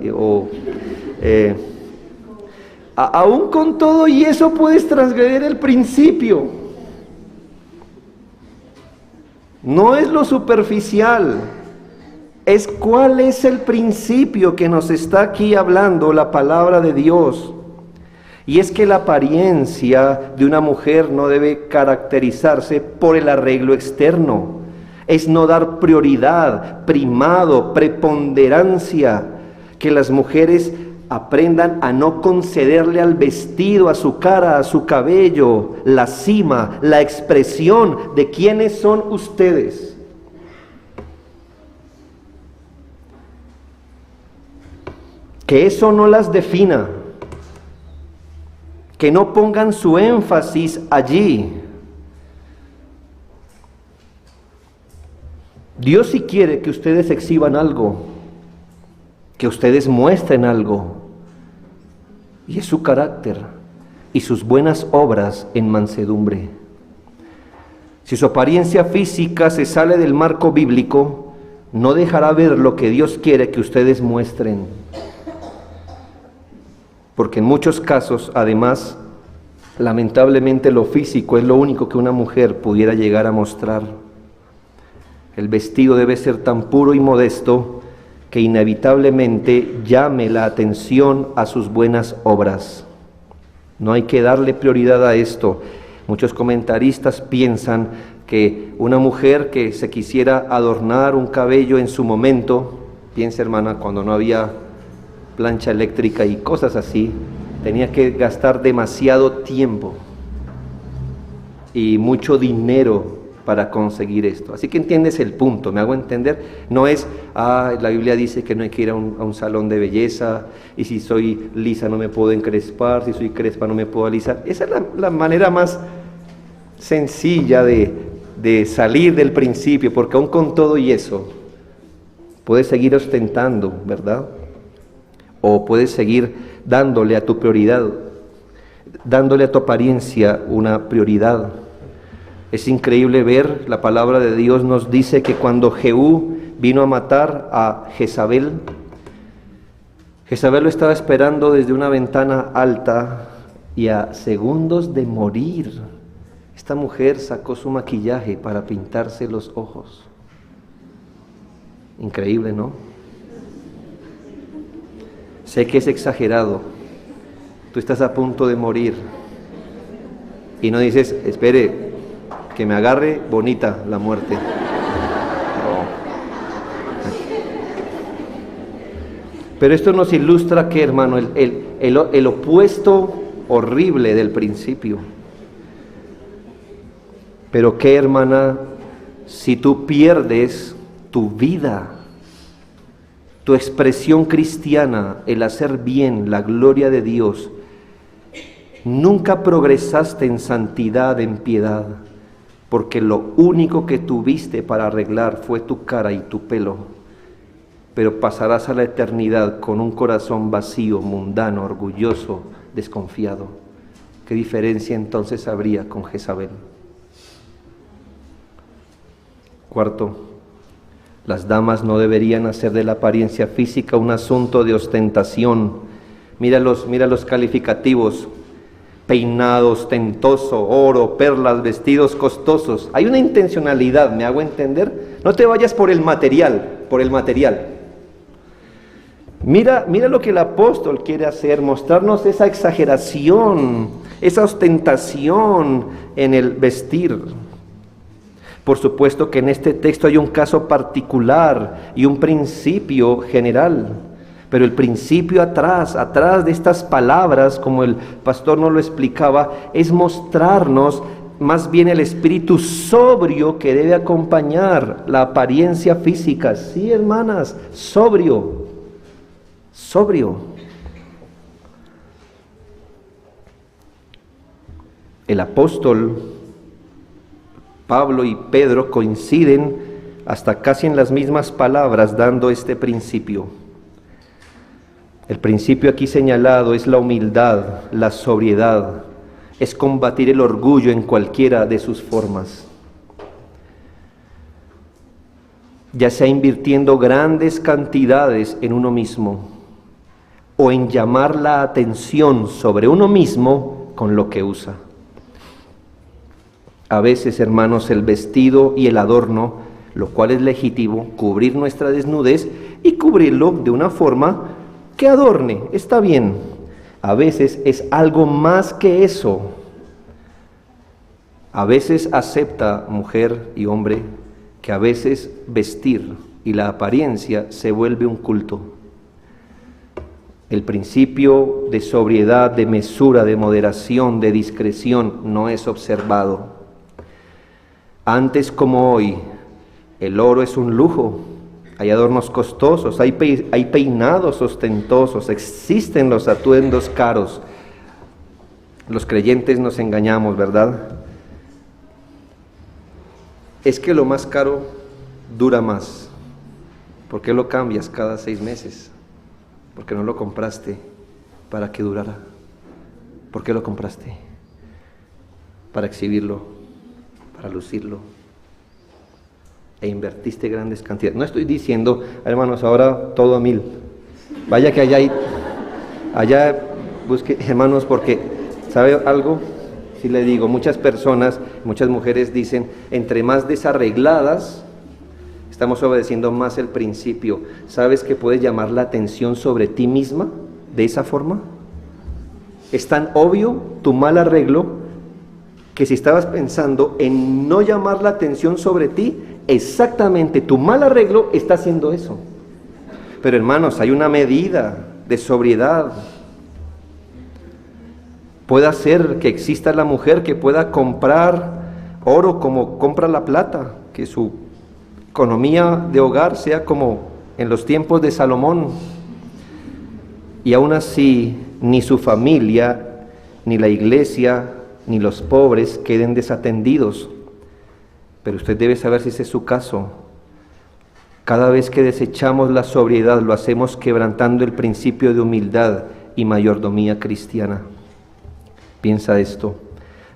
Aún con todo y eso puedes transgredir el principio. No es lo superficial, es cuál es el principio que nos está aquí hablando la palabra de Dios. Y es que la apariencia de una mujer no debe caracterizarse por el arreglo externo. Es no dar prioridad, primado, preponderancia. Que las mujeres aprendan a no concederle al vestido, a su cara, a su cabello, la cima, la expresión de quiénes son ustedes. Que eso no las defina. Que no pongan su énfasis allí. Dios sí quiere que ustedes exhiban algo, que ustedes muestren algo, y es su carácter y sus buenas obras en mansedumbre. Si su apariencia física se sale del marco bíblico, no dejará ver lo que Dios quiere que ustedes muestren. Porque en muchos casos, además, lamentablemente lo físico es lo único que una mujer pudiera llegar a mostrar. El vestido debe ser tan puro y modesto que inevitablemente llame la atención a sus buenas obras. No hay que darle prioridad a esto. Muchos comentaristas piensan que una mujer que se quisiera adornar un cabello en su momento, piensa hermana, cuando no había plancha eléctrica y cosas así, tenía que gastar demasiado tiempo y mucho dinero para conseguir esto. Así que entiendes el punto, ¿me hago entender? No es, la Biblia dice que no hay que ir a un salón de belleza, y si soy lisa no me puedo encrespar, si soy crespa no me puedo alisar. Esa es la manera más sencilla de salir del principio, porque aún con todo y eso, puedes seguir ostentando, ¿verdad? O puedes seguir dándole a tu prioridad, dándole a tu apariencia una prioridad. Es increíble ver, la palabra de Dios nos dice que cuando Jehú vino a matar a Jezabel, Jezabel lo estaba esperando desde una ventana alta y a segundos de morir, esta mujer sacó su maquillaje para pintarse los ojos. Increíble, ¿no? Sé que es exagerado. Tú estás a punto de morir y no dices, espere, que me agarre bonita la muerte. No. Pero esto nos ilustra que, hermano, el opuesto horrible del principio. Pero qué, hermana, si tú pierdes tu vida, tu expresión cristiana, el hacer bien, la gloria de Dios, nunca progresaste en santidad, en piedad, porque lo único que tuviste para arreglar fue tu cara y tu pelo, pero pasarás a la eternidad con un corazón vacío, mundano, orgulloso, desconfiado. ¿Qué diferencia entonces habría con Jezabel? Cuarto, las damas no deberían hacer de la apariencia física un asunto de ostentación. Mira los calificativos: peinado ostentoso, oro, perlas, vestidos costosos. Hay una intencionalidad, ¿me hago entender? No te vayas por el material, Mira lo que el apóstol quiere hacer, mostrarnos esa exageración, esa ostentación en el vestir. Por supuesto que en este texto hay un caso particular y un principio general, pero el principio atrás de estas palabras, como el pastor nos lo explicaba, es mostrarnos más bien el espíritu sobrio que debe acompañar la apariencia física. Sí, hermanas, sobrio. El apóstol Pablo y Pedro coinciden hasta casi en las mismas palabras dando este principio. El principio aquí señalado es la humildad, la sobriedad, es combatir el orgullo en cualquiera de sus formas. Ya sea invirtiendo grandes cantidades en uno mismo o en llamar la atención sobre uno mismo con lo que usa. A veces, hermanos, el vestido y el adorno, lo cual es legítimo, cubrir nuestra desnudez y cubrirlo de una forma que adorne, está bien. A veces es algo más que eso. A veces acepta mujer y hombre que a veces vestir y la apariencia se vuelve un culto. El principio de sobriedad, de mesura, de moderación, de discreción no es observado. Antes como hoy, el oro es un lujo, hay adornos costosos, hay peinados ostentosos, existen los atuendos caros. Los creyentes nos engañamos, ¿verdad? Es que lo más caro dura más. ¿Por qué lo cambias cada 6 meses? Porque no lo compraste para que durara. ¿Por qué lo compraste? Para exhibirlo, para lucirlo, e invertiste grandes cantidades. No estoy diciendo, hermanos, ahora todo a 1000. Vaya que allá busque, hermanos, porque, ¿sabe algo? Si le digo, muchas personas, muchas mujeres dicen, entre más desarregladas, estamos obedeciendo más el principio. ¿Sabes que puedes llamar la atención sobre ti misma de esa forma? Es tan obvio tu mal arreglo que si estabas pensando en no llamar la atención sobre ti, exactamente tu mal arreglo está haciendo eso. Pero hermanos, hay una medida de sobriedad. Puede ser que exista la mujer que pueda comprar oro como compra la plata, que su economía de hogar sea como en los tiempos de Salomón, y aún así ni su familia, ni la iglesia, ni los pobres queden desatendidos. Pero usted debe saber si ese es su caso. Cada vez que desechamos la sobriedad, lo hacemos quebrantando el principio de humildad y mayordomía cristiana. Piensa esto: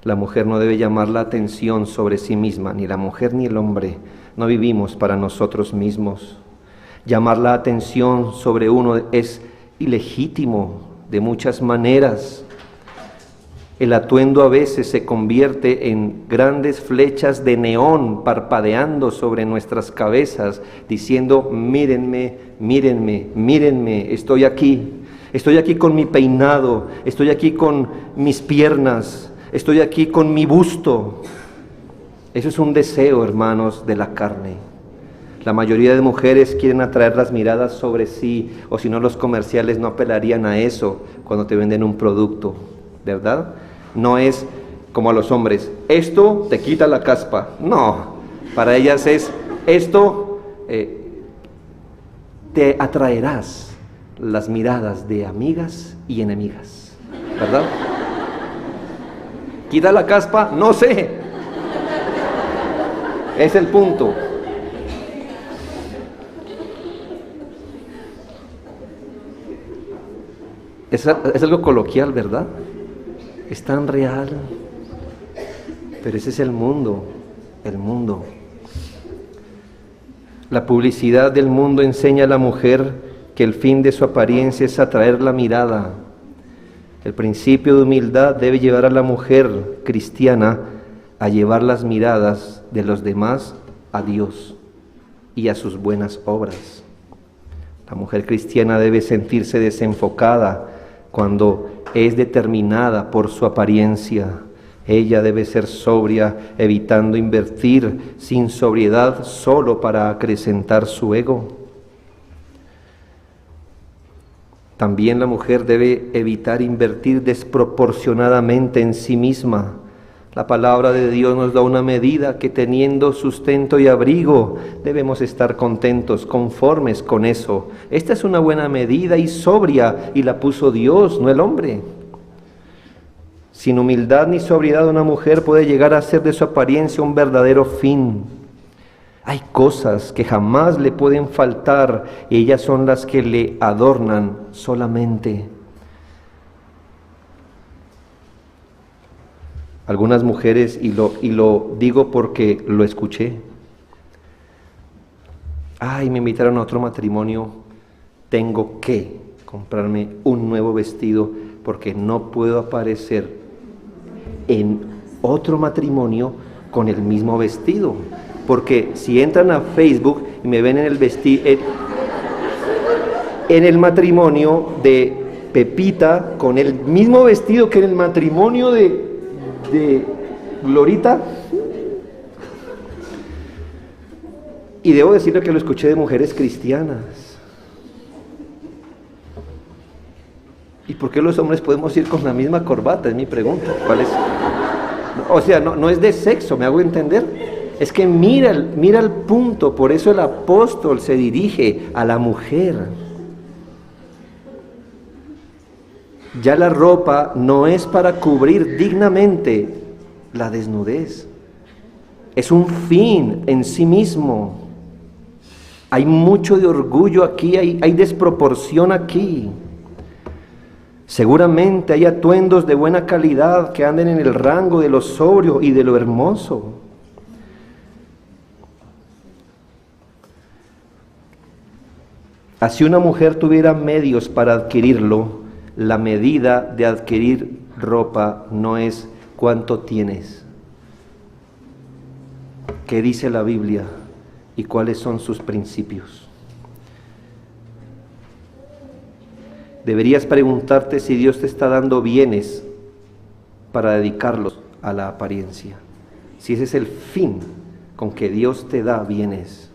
la mujer no debe llamar la atención sobre sí misma, ni la mujer ni el hombre. No vivimos para nosotros mismos. Llamar la atención sobre uno es ilegítimo de muchas maneras. El atuendo a veces se convierte en grandes flechas de neón parpadeando sobre nuestras cabezas, diciendo: mírenme, mírenme, mírenme, estoy aquí con mi peinado, estoy aquí con mis piernas, estoy aquí con mi busto. Eso es un deseo, hermanos, de la carne. La mayoría de mujeres quieren atraer las miradas sobre sí, o si no, los comerciales no apelarían a eso cuando te venden un producto, ¿verdad? No es como a los hombres, esto te quita la caspa. No, para ellas es, esto te atraerás las miradas de amigas y enemigas, ¿verdad? ¿Quita la caspa? No sé. Es el punto. Es algo coloquial, ¿verdad? Es tan real, pero ese es el mundo. La publicidad del mundo enseña a la mujer que el fin de su apariencia es atraer la mirada. El principio de humildad debe llevar a la mujer cristiana a llevar las miradas de los demás a Dios y a sus buenas obras. La mujer cristiana debe sentirse desenfocada cuando es determinada por su apariencia. Ella debe ser sobria, evitando invertir sin sobriedad solo para acrecentar su ego. También la mujer debe evitar invertir desproporcionadamente en sí misma. La palabra de Dios nos da una medida que teniendo sustento y abrigo debemos estar contentos, conformes con eso. Esta es una buena medida y sobria, y la puso Dios, no el hombre. Sin humildad ni sobriedad una mujer puede llegar a hacer de su apariencia un verdadero fin. Hay cosas que jamás le pueden faltar y ellas son las que le adornan solamente. Algunas mujeres, y lo digo porque lo escuché, me invitaron a otro matrimonio, tengo que comprarme un nuevo vestido porque no puedo aparecer en otro matrimonio con el mismo vestido. Porque si entran a Facebook y me ven en el vestido, en el matrimonio de Pepita, con el mismo vestido que en el matrimonio de Glorita, y debo decirle que lo escuché de mujeres cristianas. ¿Y por qué los hombres podemos ir con la misma corbata? Es mi pregunta. ¿Cuál es? O sea, no es de sexo, ¿me hago entender? Es que mira el punto, por eso el apóstol se dirige a la mujer. Ya la ropa no es para cubrir dignamente la desnudez. Es un fin en sí mismo. Hay mucho de orgullo aquí, hay desproporción aquí. Seguramente hay atuendos de buena calidad que anden en el rango de lo sobrio y de lo hermoso. Si una mujer tuviera medios para adquirirlo, la medida de adquirir ropa no es cuánto tienes, qué dice la Biblia y cuáles son sus principios. Deberías preguntarte si Dios te está dando bienes para dedicarlos a la apariencia, si ese es el fin con que Dios te da bienes.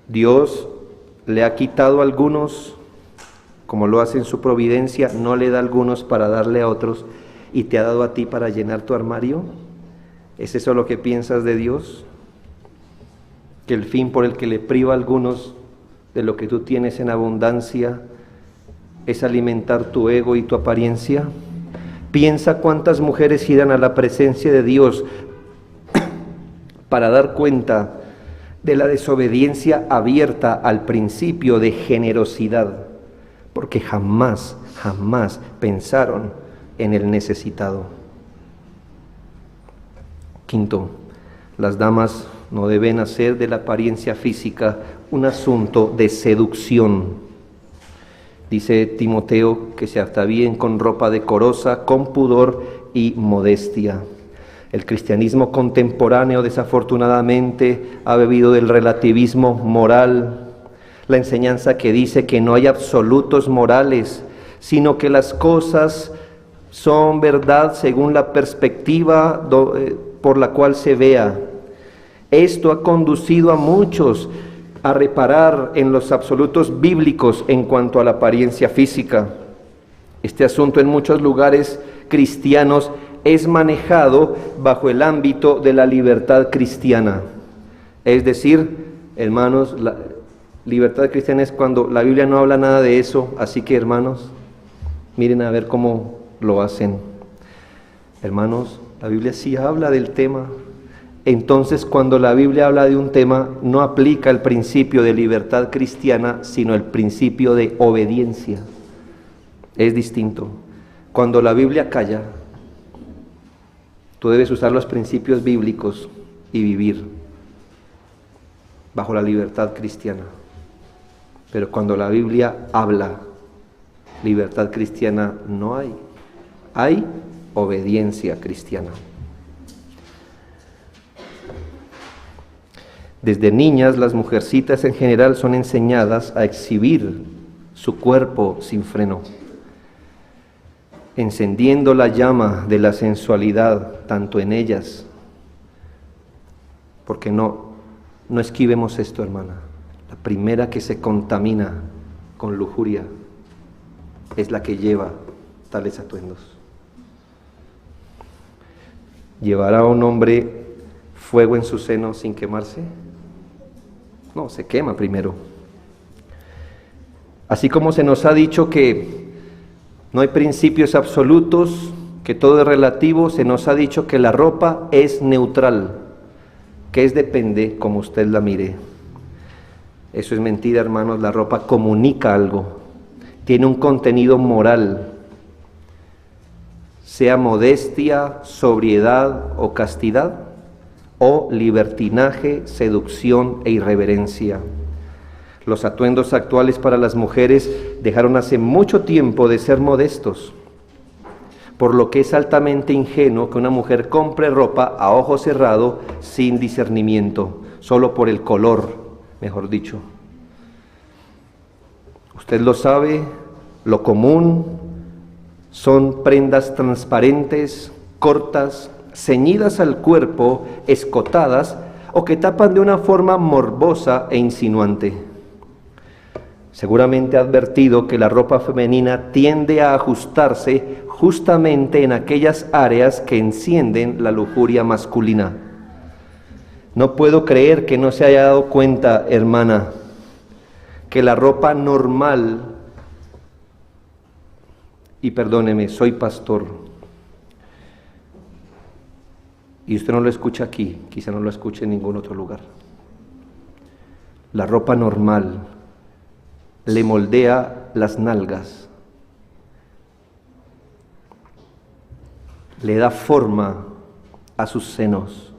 Dios le ha quitado a algunos, como lo hace en su providencia, no le da a algunos para darle a otros, y te ha dado a ti para llenar tu armario. ¿Es eso lo que piensas de Dios? ¿Que el fin por el que le priva a algunos de lo que tú tienes en abundancia es alimentar tu ego y tu apariencia? Piensa cuántas mujeres irán a la presencia de Dios para dar cuenta de la desobediencia abierta al principio de generosidad, porque jamás pensaron en el necesitado. Quinto, las damas no deben hacer de la apariencia física un asunto de seducción. Dice Timoteo que se atavíen con ropa decorosa, con pudor y modestia. El cristianismo contemporáneo desafortunadamente ha bebido del relativismo moral, la enseñanza que dice que no hay absolutos morales, sino que las cosas son verdad según la perspectiva por la cual se vea. Esto ha conducido a muchos a reparar en los absolutos bíblicos en cuanto a la apariencia física. Este asunto en muchos lugares cristianos es manejado bajo el ámbito de la libertad cristiana. Es decir, hermanos, la libertad cristiana es cuando la Biblia no habla nada de eso, así que hermanos, miren a ver cómo lo hacen. Hermanos, la Biblia sí habla del tema. Entonces, cuando la Biblia habla de un tema, no aplica el principio de libertad cristiana, sino el principio de obediencia. Es distinto. Cuando la Biblia calla, tú debes usar los principios bíblicos y vivir bajo la libertad cristiana. Pero cuando la Biblia habla, libertad cristiana no hay. Hay obediencia cristiana. Desde niñas, las mujercitas en general son enseñadas a exhibir su cuerpo sin freno. encendiendo la llama de la sensualidad tanto en ellas, porque no esquivemos esto, hermana. La primera que se contamina con lujuria es la que lleva tales atuendos. ¿Llevará un hombre fuego en su seno sin quemarse? No, se quema primero. Así como se nos ha dicho que no hay principios absolutos, que todo es relativo, se nos ha dicho que la ropa es neutral, que es depende como usted la mire. Eso es mentira, hermanos. La ropa comunica algo, tiene un contenido moral, sea modestia, sobriedad o castidad, o libertinaje, seducción e irreverencia. Los atuendos actuales para las mujeres dejaron hace mucho tiempo de ser modestos, por lo que es altamente ingenuo que una mujer compre ropa a ojo cerrado sin discernimiento, solo por el color, mejor dicho. Usted lo sabe, lo común son prendas transparentes, cortas, ceñidas al cuerpo, escotadas o que tapan de una forma morbosa e insinuante. Seguramente ha advertido que la ropa femenina tiende a ajustarse justamente en aquellas áreas que encienden la lujuria masculina. No puedo creer que no se haya dado cuenta, hermana, que la ropa normal, y perdóneme, soy pastor, y usted no lo escucha aquí, quizá no lo escuche en ningún otro lugar. La ropa normal le moldea las nalgas, le da forma a sus senos,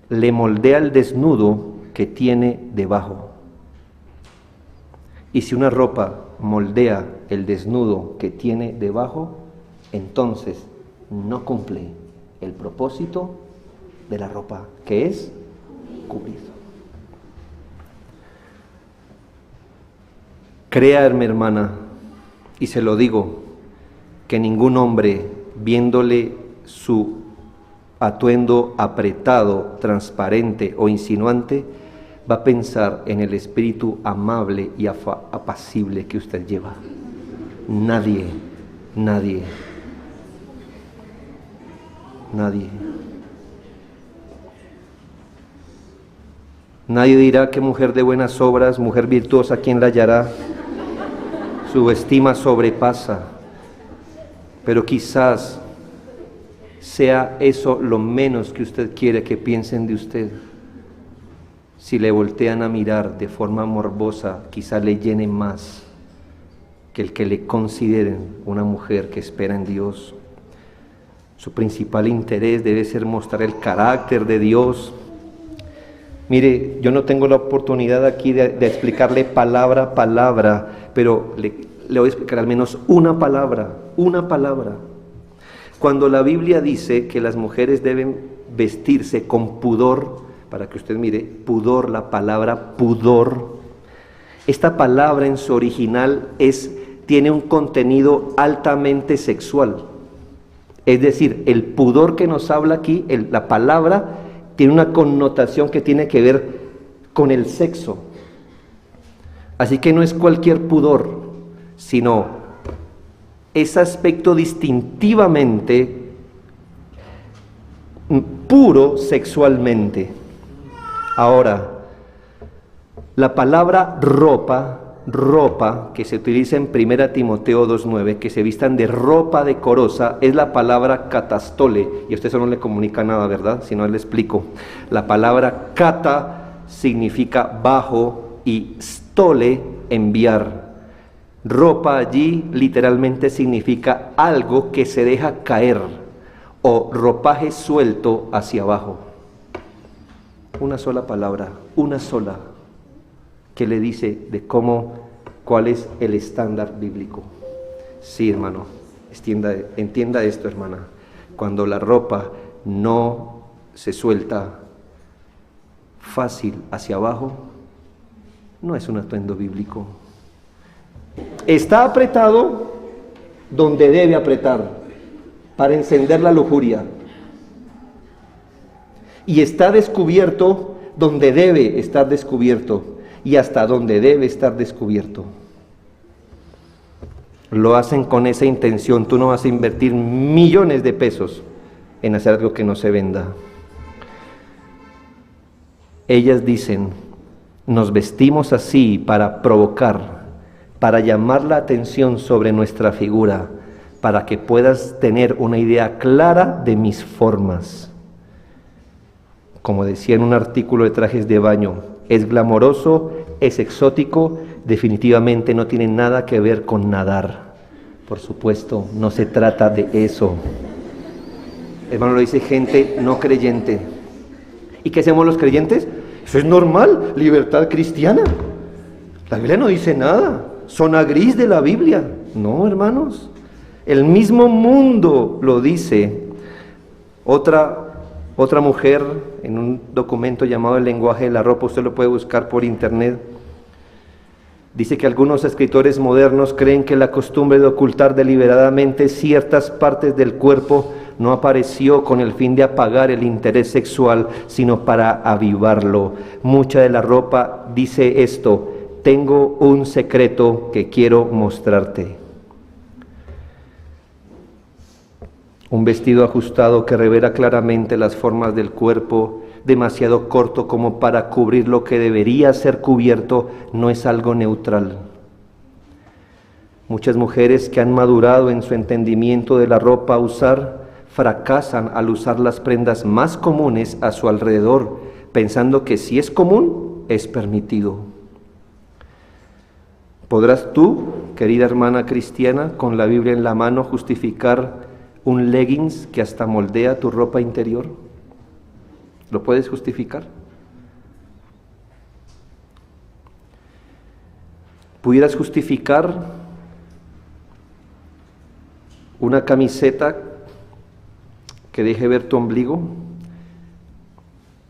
le moldea el desnudo que tiene debajo. Y si una ropa moldea el desnudo que tiene debajo, entonces no cumple el propósito de la ropa, que es cubrir. Créame, hermana, y se lo digo, que ningún hombre, viéndole su atuendo apretado, transparente o insinuante, va a pensar en el espíritu amable y apacible que usted lleva. Nadie. Nadie dirá que mujer de buenas obras, mujer virtuosa, ¿quién la hallará? Su estima sobrepasa, pero quizás sea eso lo menos que usted quiere que piensen de usted. Si le voltean a mirar de forma morbosa, quizás le llene más que el que le consideren una mujer que espera en Dios. Su principal interés debe ser mostrar el carácter de Dios. Mire, yo no tengo la oportunidad aquí de explicarle palabra a palabra, pero le voy a explicar al menos una palabra. Cuando la Biblia dice que las mujeres deben vestirse con pudor, para que usted mire, pudor, la palabra pudor, esta palabra en su original tiene un contenido altamente sexual. Es decir, el pudor que nos habla aquí, la palabra, tiene una connotación que tiene que ver con el sexo. Así que no es cualquier pudor, sino ese aspecto distintivamente puro sexualmente. Ahora, la palabra ropa que se utiliza en 1 Timoteo 2:9, que se vistan de ropa decorosa, es la palabra katastole, y a usted eso no le comunica nada, ¿verdad? Si no, le explico. La palabra kata significa bajo y stole, enviar. Ropa allí literalmente significa algo que se deja caer, o ropaje suelto hacia abajo. Una sola palabra, que le dice de cuál es el estándar bíblico. Sí, hermano, entienda esto, hermana. Cuando la ropa no se suelta fácil hacia abajo, no es un atuendo bíblico. Está apretado, donde debe apretar para encender la lujuria. Y está descubierto donde debe estar descubierto y hasta donde debe estar descubierto. Lo hacen con esa intención. Tú no vas a invertir millones de pesos en hacer algo que no se venda. Ellas dicen, nos vestimos así para provocar, para llamar la atención sobre nuestra figura, para que puedas tener una idea clara de mis formas. Como decía en un artículo de trajes de baño, es glamoroso, es exótico, definitivamente no tiene nada que ver con nadar. Por supuesto, no se trata de eso. Hermano, lo dice gente no creyente. ¿Y qué hacemos los creyentes? Eso es normal, libertad cristiana. La Biblia no dice nada, zona gris de la Biblia. No, hermanos, el mismo mundo lo dice. Otra mujer, en un documento llamado El lenguaje de la ropa, usted lo puede buscar por internet, dice que algunos escritores modernos creen que la costumbre de ocultar deliberadamente ciertas partes del cuerpo no apareció con el fin de apagar el interés sexual, sino para avivarlo. Mucha de la ropa dice esto: tengo un secreto que quiero mostrarte. Un vestido ajustado que revela claramente las formas del cuerpo, demasiado corto como para cubrir lo que debería ser cubierto, no es algo neutral. Muchas mujeres que han madurado en su entendimiento de la ropa a usar, fracasan al usar las prendas más comunes a su alrededor, pensando que si es común, es permitido. ¿Podrás tú, querida hermana cristiana, con la Biblia en la mano, justificar un leggings que hasta moldea tu ropa interior? ¿Lo puedes justificar? ¿Pudieras justificar una camiseta que deje ver tu ombligo?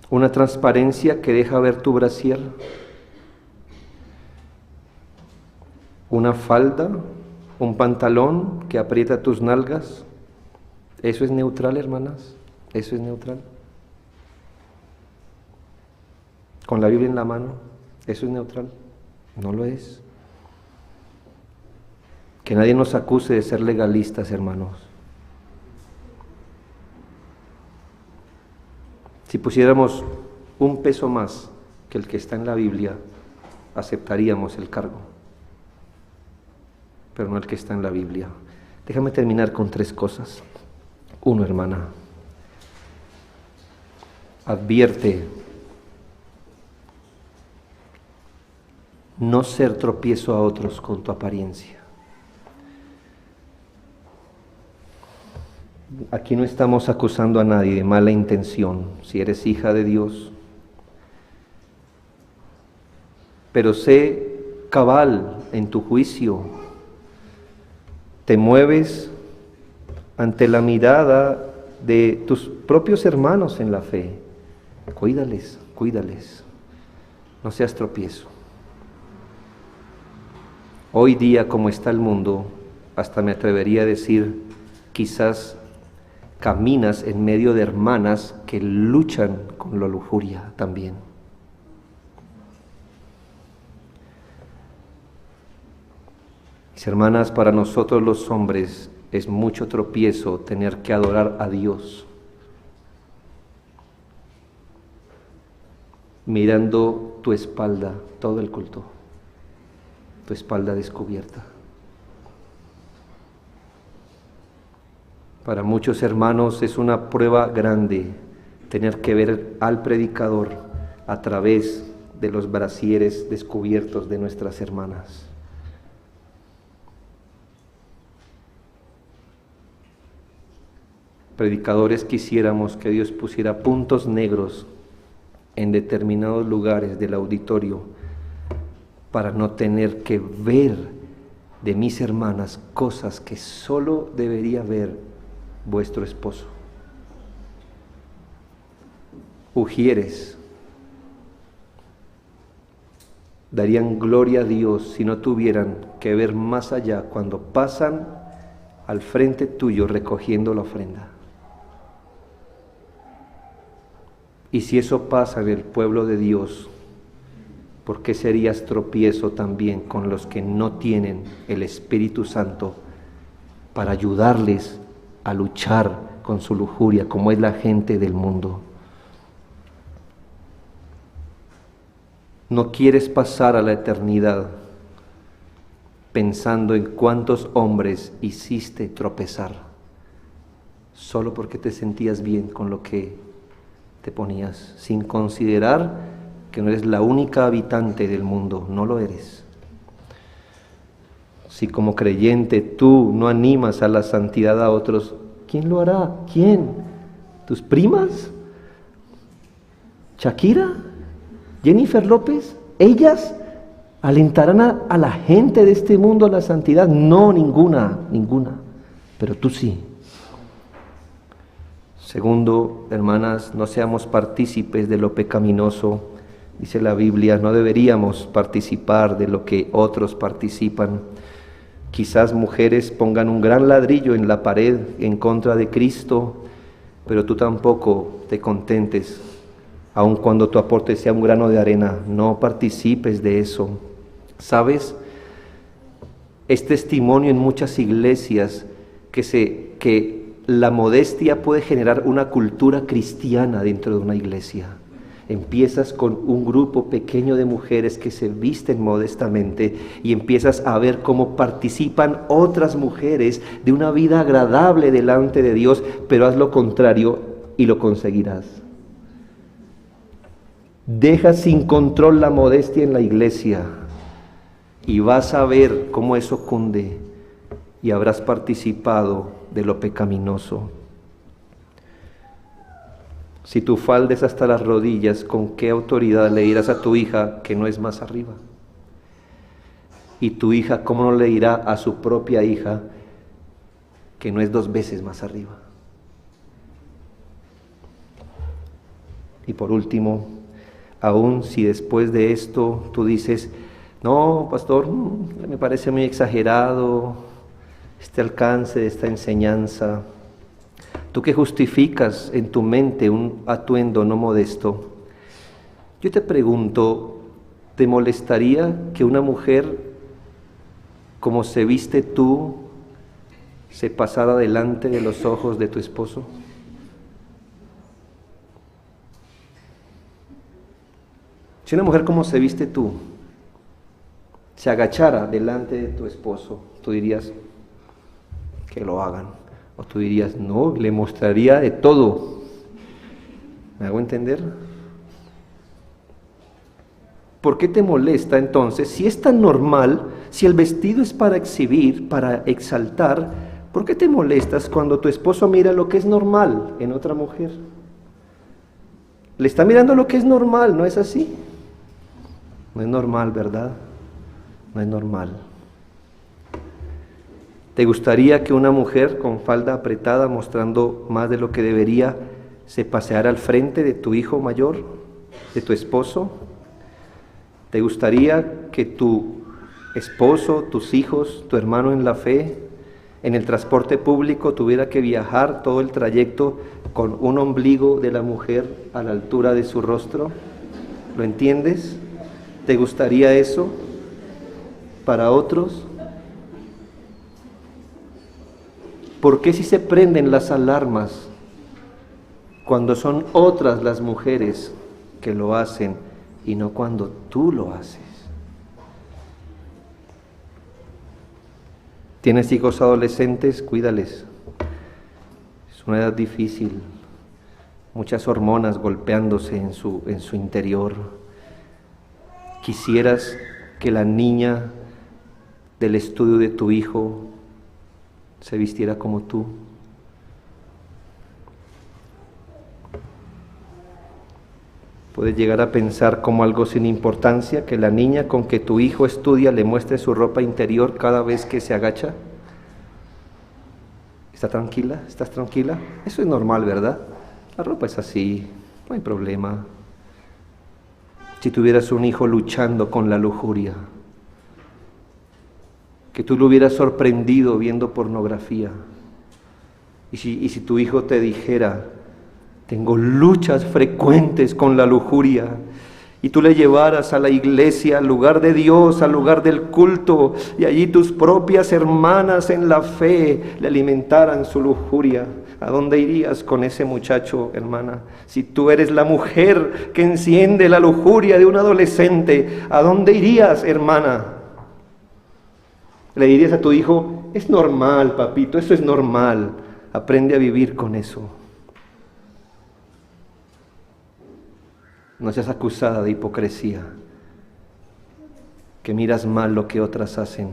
¿Una transparencia que deja ver tu brasier? ¿Una falda? ¿Un pantalón que aprieta tus nalgas? ¿Eso es neutral, hermanas? ¿Eso es neutral? Con la Biblia en la mano, ¿eso es neutral? No lo es. Que nadie nos acuse de ser legalistas, hermanos. Si pusiéramos un peso más que el que está en la Biblia, aceptaríamos el cargo, pero no el que está en la Biblia. Déjame terminar con 3 cosas. 1, hermana, advierte no ser tropiezo a otros con tu apariencia. Aquí no estamos acusando a nadie de mala intención, si eres hija de Dios, pero sé cabal en tu juicio. Te mueves ante la mirada de tus propios hermanos en la fe. Cuídales, no seas tropiezo. Hoy día, como está el mundo, hasta me atrevería a decir, quizás caminas en medio de hermanas que luchan con la lujuria también. Mis hermanas, para nosotros los hombres es mucho tropiezo tener que adorar a Dios mirando tu espalda todo el culto, tu espalda descubierta. Para muchos hermanos es una prueba grande tener que ver al predicador a través de los brasieres descubiertos de nuestras hermanas. Predicadores, quisiéramos que Dios pusiera puntos negros en determinados lugares del auditorio para no tener que ver de mis hermanas cosas que solo debería ver vuestro esposo. Ujieres darían gloria a Dios si no tuvieran que ver más allá cuando pasan al frente tuyo recogiendo la ofrenda. Y si eso pasa en el pueblo de Dios, ¿por qué serías tropiezo también con los que no tienen el Espíritu Santo para ayudarles a luchar con su lujuria, como es la gente del mundo? No quieres pasar a la eternidad pensando en cuántos hombres hiciste tropezar, solo porque te sentías bien con lo que te ponías, sin considerar que no eres la única habitante del mundo, no lo eres. Si como creyente tú no animas a la santidad a otros, ¿quién lo hará? ¿Quién? ¿Tus primas? ¿Shakira? ¿Jennifer López? ¿Ellas alentarán a la gente de este mundo a la santidad? No, ninguna, pero tú sí. Segundo, hermanas, no seamos partícipes de lo pecaminoso. Dice la Biblia, no deberíamos participar de lo que otros participan. Quizás mujeres pongan un gran ladrillo en la pared en contra de Cristo, pero tú tampoco te contentes, aun cuando tu aporte sea un grano de arena. No participes de eso. ¿Sabes? Es testimonio en muchas iglesias que la modestia puede generar una cultura cristiana dentro de una iglesia. Empiezas con un grupo pequeño de mujeres que se visten modestamente y empiezas a ver cómo participan otras mujeres de una vida agradable delante de Dios, pero haz lo contrario y lo conseguirás. Deja sin control la modestia en la iglesia y vas a ver cómo eso cunde y habrás participado de lo pecaminoso. Si tu falda es hasta las rodillas, ¿con qué autoridad le dirás a tu hija que no es más arriba? Y tu hija, ¿cómo no le dirá a su propia hija que no es 2 veces más arriba? Y por último, aun si después de esto tú dices, no, pastor, me parece muy exagerado este alcance de esta enseñanza. Tú que justificas en tu mente un atuendo no modesto, yo te pregunto, ¿te molestaría que una mujer, como se viste tú, se pasara delante de los ojos de tu esposo? Si una mujer como se viste tú, se agachara delante de tu esposo, tú dirías que lo hagan. O tú dirías, no, le mostraría de todo. ¿Me hago entender? ¿Por qué te molesta entonces? Si es tan normal, si el vestido es para exhibir, para exaltar, ¿por qué te molestas cuando tu esposo mira lo que es normal en otra mujer? Le está mirando lo que es normal, ¿no es así? No es normal, ¿verdad? No es normal. ¿Te gustaría que una mujer con falda apretada, mostrando más de lo que debería, se paseara al frente de tu hijo mayor, de tu esposo? ¿Te gustaría que tu esposo, tus hijos, tu hermano en la fe, en el transporte público tuviera que viajar todo el trayecto con un ombligo de la mujer a la altura de su rostro? ¿Lo entiendes? ¿Te gustaría eso para otros? ¿Por qué si se prenden las alarmas cuando son otras las mujeres que lo hacen y no cuando tú lo haces? ¿Tienes hijos adolescentes? Cuídales. Es una edad difícil, muchas hormonas golpeándose en su interior. ¿Quisieras que la niña del estudio de tu hijo se vistiera como tú? Puedes llegar a pensar como algo sin importancia que la niña con que tu hijo estudia le muestre su ropa interior cada vez que se agacha. ¿Está tranquila? ¿Estás tranquila? Eso es normal, ¿verdad? La ropa es así, no hay problema. Si tuvieras un hijo luchando con la lujuria, que tú lo hubieras sorprendido viendo pornografía. Y si tu hijo te dijera, tengo luchas frecuentes con la lujuria, y tú le llevaras a la iglesia, al lugar de Dios, al lugar del culto, y allí tus propias hermanas en la fe le alimentaran su lujuria, ¿a dónde irías con ese muchacho, hermana? Si tú eres la mujer que enciende la lujuria de un adolescente, ¿a dónde irías, hermana? Le dirías a tu hijo, es normal, papito, eso es normal, aprende a vivir con eso. No seas acusada de hipocresía, que miras mal lo que otras hacen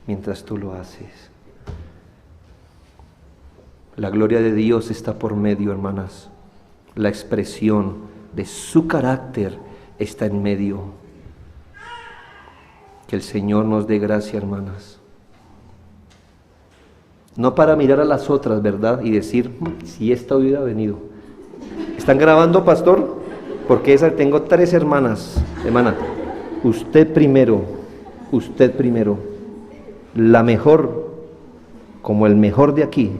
mientras tú lo haces. La gloria de Dios está por medio, hermanas. La expresión de su carácter está en medio. Que el Señor nos dé gracia, hermanas. No para mirar a las otras, ¿verdad? Y decir, si esta hubiera venido. ¿Están grabando, pastor? Porque tengo 3 hermanas. Hermana, usted primero, la mejor, como el mejor de aquí,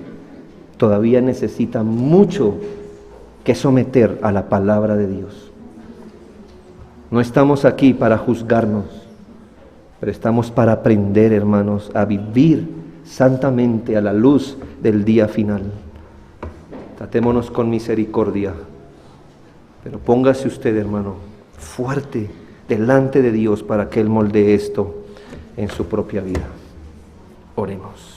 todavía necesita mucho que someter a la palabra de Dios. No estamos aquí para juzgarnos, pero estamos para aprender, hermanos, a vivir santamente a la luz del día final. Tratémonos con misericordia. Pero póngase usted, hermano, fuerte delante de Dios para que Él moldee esto en su propia vida. Oremos.